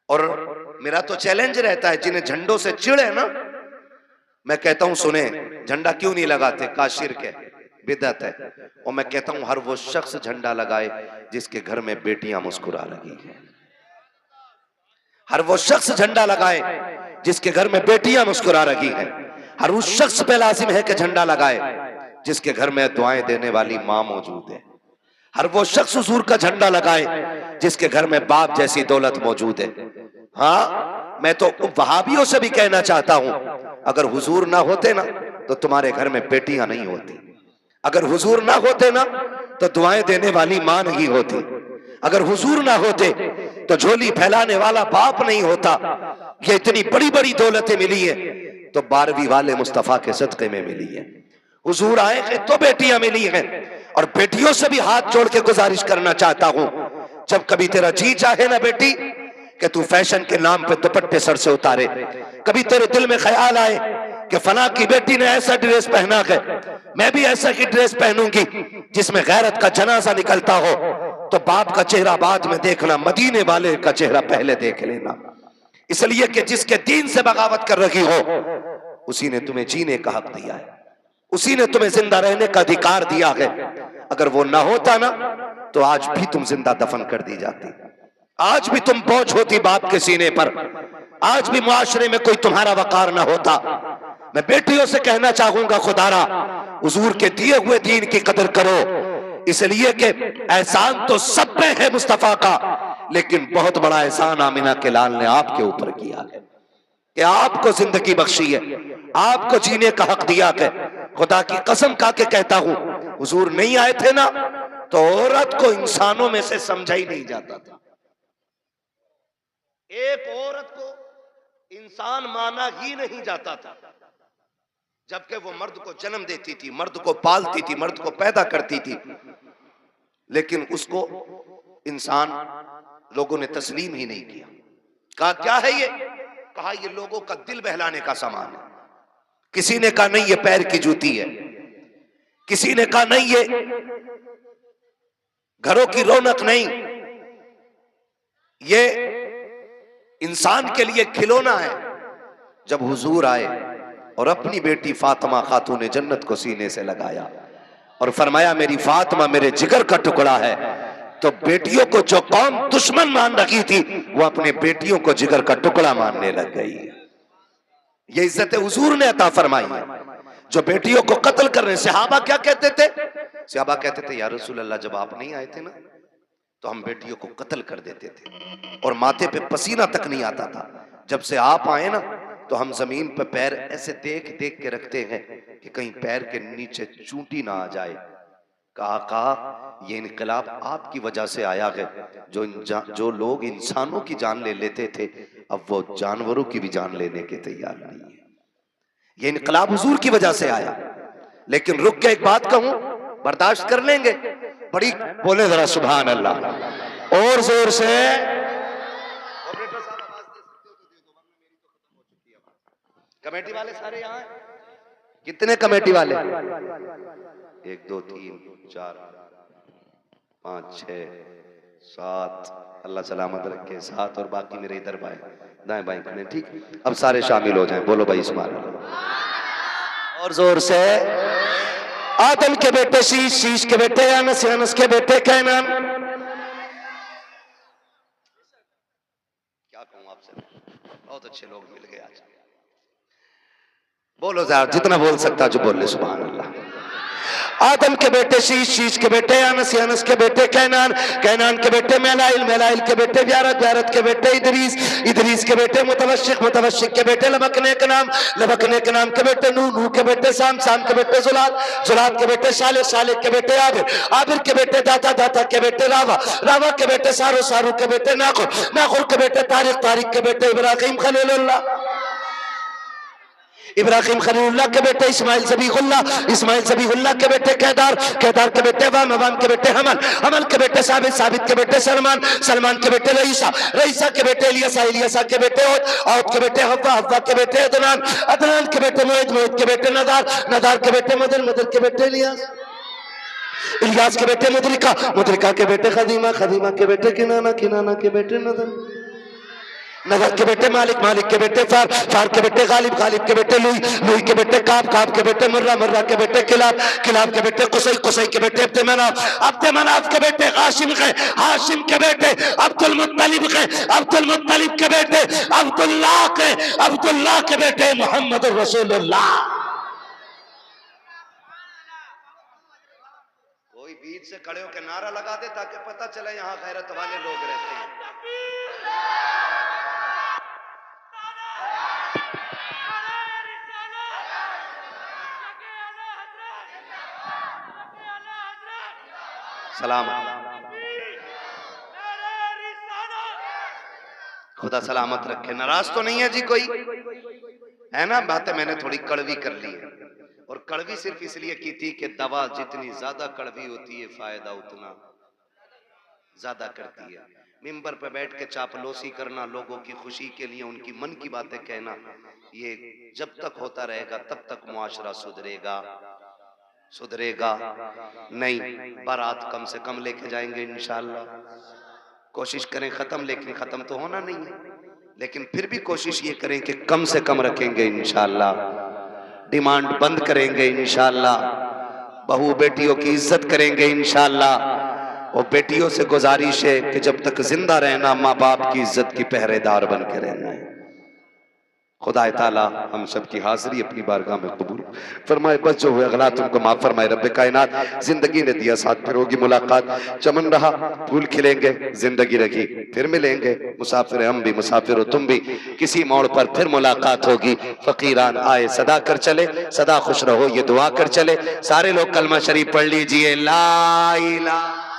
और मेरा तो चैलेंज रहता है, जिन्हें झंडों से चिढ़ है ना, मैं कहता हूं सुने, झंडा क्यों नहीं लगाते? का शिर्क है, बिदअत है। और मैं कहता हूं हर वो शख्स झंडा लगाए जिसके घर में बेटियां मुस्कुरा रही हैं। हर वो शख्स झंडा लगाए जिसके घर में बेटियां मुस्कुरा रही हैं। हर उस शख्स पे लाजिम है कि झंडा लगाए जिसके घर में दुआएं देने वाली मां मौजूद है। हर वो शख्स हुजूर का झंडा लगाए जिसके घर में बाप जैसी दौलत मौजूद है। हाँ, मैं तो वहाबियों से भी कहना चाहता हूं, अगर हुजूर ना होते ना तो तुम्हारे घर में बेटियां नहीं होती। अगर हुजूर ना होते ना तो दुआएं देने वाली मां नहीं होती। अगर हुजूर ना होते तो झोली फैलाने वाला बाप नहीं होता। ये इतनी बड़ी बड़ी दौलतें मिली है तो 12वीं वाले मुस्तफा के सदके में मिली है। हुजूर आए हैं तो बेटियां मिली हैं। और बेटियों से भी हाथ जोड़ के गुजारिश करना चाहता हूं, जब कभी तेरा जी चाहे ना बेटी कि तू फैशन के नाम पे दुपट्टे सर से उतारे, कभी तेरे दिल में ख्याल आए कि फला की बेटी ने ऐसा ड्रेस पहना है, मैं भी ऐसा की ड्रेस पहनूंगी जिसमें गैरत का जनाजा निकलता हो, तो बाप का चेहरा बाद में देखना, मदीने वाले का चेहरा पहले देख लेना। इसलिए कि जिसके दीन से बगावत कर रही हो, उसी ने तुम्हें जीने का हक दिया है, उसी ने तुम्हें जिंदा रहने का अधिकार दिया है। अगर वो ना होता ना तो आज भी तुम जिंदा दफन कर दी जाती, आज भी तुम बोझ होती बाप के सीने पर, आज भी मुआशरे में कोई तुम्हारा वकार ना होता। मैं बेटियों से कहना चाहूंगा, खुदारा हुजूर के दिए हुए दीन की कदर करो, इसलिए कि एहसान तो सब पे है मुस्तफा का, लेकिन बहुत बड़ा एहसान आमिना के लाल ने आपके ऊपर किया है कि आपको जिंदगी बख्शी है, आपको जीने का हक दिया है। खुदा की कसम खा के कहता हूं, हुजूर नहीं आए थे ना तो औरत को इंसानों में से समझा ही नहीं जाता था। एक औरत को इंसान माना ही नहीं जाता था, जबकि वो मर्द को जन्म देती थी, मर्द को पालती थी, मर्द को पैदा करती थी, लेकिन उसको इंसान लोगों ने तस्लीम ही नहीं किया। कहा क्या है ये? कहा ये लोगों का दिल बहलाने का सामान है। किसी ने कहा नहीं ये पैर की जूती है, किसी ने कहा नहीं ये घरों की रौनक नहीं, ये इंसान के लिए खिलौना है। जब हुजूर आए और अपनी बेटी फातिमा खातून जन्नत को सीने से लगाया और फरमाया मेरी फातिमा मेरे जिगर का टुकड़ा है, तो बेटियों को जो कौम दुश्मन मान रखी थी वो अपने बेटियों को जिगर का टुकड़ा मानने लग गई। ये इज्जत हुजूर ने अता फरमाई है। जो बेटियों को कत्ल कर रहे, सहाबा क्या कहते थे? सहाबा कहते थे या रसूल अल्लाह, जब आप नहीं आए थे ना तो हम बेटियों को कत्ल कर देते थे और माथे पे पसीना तक नहीं आता था। जब से आप आए ना तो हम जमीन पे पैर ऐसे देख देख के रखते हैं कि कहीं पैर के नीचे चूंटी ना आ जाए। कहा ये इनकलाब आपकी वजह से आया है। जो लोग इंसानों की जान ले लेते थे, अब वो जानवरों की भी जान लेने के तैयार नहीं है। ये इनकलाब हुजूर की वजह से आया। लेकिन रुक के एक बात कहूं, बर्दाश्त कर लेंगे? बड़ी बोले जरा सुभान अल्लाह और जोर से। कमेटी वाले सारे यहाँ हैं, कितने कमेटी वाले? 1 2 3 4 5 6 7, अल्लाह सलामत रखे, 7 और बाकी मेरे इधर बाएं दाएं बाएं खड़े। ठीक, अब सारे शामिल हो जाएं। बोलो भाई सुभान अल्लाह और जोर से। आदम के बेटे शीश, शीश के बेटे अनस, अनस के बेटे कैनान। क्या कहूं आपसे, बहुत अच्छे लोग मिल गए आज। बोलो जरा, जितना बोल सकता जो बोल ले सुभान अल्लाह। आदम के बेटे शीश, शीश के बेटे अनस, अनस के बेटे कैनान, कैनान के बेटे मेलाइल, मेलाइल के बेटे व्यारत, व्यारत के बेटे इदरीस, इदरीस के बेटे मुतवश्शिक, मुतवश्शिक के बेटे लबकने के नाम, लबकने के नाम के बेटे नूह, नूह के बेटे साम, साम के बेटे जुलाद, जुलाद के बेटे साले, साले के बेटे आबिर, आबिर के बेटे दाता, दाता के बेटे रावा, रावा के बेटे सारो, सारो के बेटे नाखुर, नाखुर के बेटे तारिक, तारिक के बेटे इब्राहिम खलीलुल्लाह, इब्राहिम खलीलुल्लाह के बेटे इस्माइल ज़बीहुल्लाह, इस्माइल ज़बीहुल्लाह के बेटे केदार, केदार के बेटे वाम, वाम के बेटे हमल, हमल के बेटे साबित, साबित के बेटे सलमान, सलमान के बेटे रईसा, रईसा के बेटे इलियासा, इलियासा के बेटे औद, औद के बेटे हव्वा, हव्वा के बेटे अदनान, अदनान के बेटे मुईद, मुईद के बेटे नदार, नदार के बेटे मदर, मदर के बेटे इलियास, इलियास के बेटे मुद्रिका, मुद्रिका के बेटे खदीमा, खदीमा के बेटे किनाना, किनाना के बेटे नदर, नगर के बेटे मालिक, मालिक के बेटे फार, फार के बेटे गालिब, गालिब के बेटे लुई, लुई के बेटे काब, काब के बेटे मुर्रा, मुर्रा के बेटे किलाब, किलाब के बेटे कुसै, कुसै के बेटे अब्द मनाफ, अब्द मनाफ के बेटे हाशिम के, हाशिम के बेटे अब्दुल मुत्तलिब के, अब्दुल मुत्तलिब के बेटे अब्दुल्लाह के, अब्दुल्लाह के बेटे मोहम्मद रसूलुल्लाह। कोई बीच से खड़े होकर नारा लगा दे ताकि पता चले यहाँ गैरत वाले लोग रहते हैं। सलाम, खुदा सलामत रखे। नाराज तो नहीं है जी कोई, है ना? बातें मैंने थोड़ी कड़वी कर ली है, और कड़वी सिर्फ इसलिए की थी कि दवा जितनी ज्यादा कड़वी होती है फायदा उतना ज्यादा करती है। मिंबर पे बैठ के चापलूसी करना, लोगों की खुशी के लिए उनकी मन की बातें कहना, ये जब तक होता रहेगा तब तक मुआशरा सुधरेगा, सुधरेगा नहीं। बारात कम से कम लेके जाएंगे इंशाअल्लाह, कोशिश करें खत्म, लेकिन खत्म तो होना नहीं है, लेकिन फिर भी कोशिश ये करें कि कम से कम रखेंगे इंशाअल्लाह, डिमांड बंद करेंगे इंशाअल्लाह, बहू बेटियों की इज्जत करेंगे इंशाअल्लाह, और बेटियों से गुजारिश है कि जब तक जिंदा रहना माँ बाप की इज्जत की पहरेदार बन के रहना है। खुदा ताला हम सब की हाजिरी अपनी बारगाह में कबूल फरमाए, बस जो हुए गलत उनको माफ फरमाए। रब्बे कायनात जिंदगी ने दिया साथ, फिर होगी मुलाकात, चमन रहा फूल खिलेंगे, जिंदगी रखी फिर मिलेंगे, मुसाफिर हम भी मुसाफिर हो तुम भी, किसी मोड़ पर फिर मुलाकात होगी। फकीरान आए सदा कर चले, सदा खुश रहो ये दुआ कर चले। सारे लोग कलमा शरीफ पढ़ लीजिए, ला इलाहा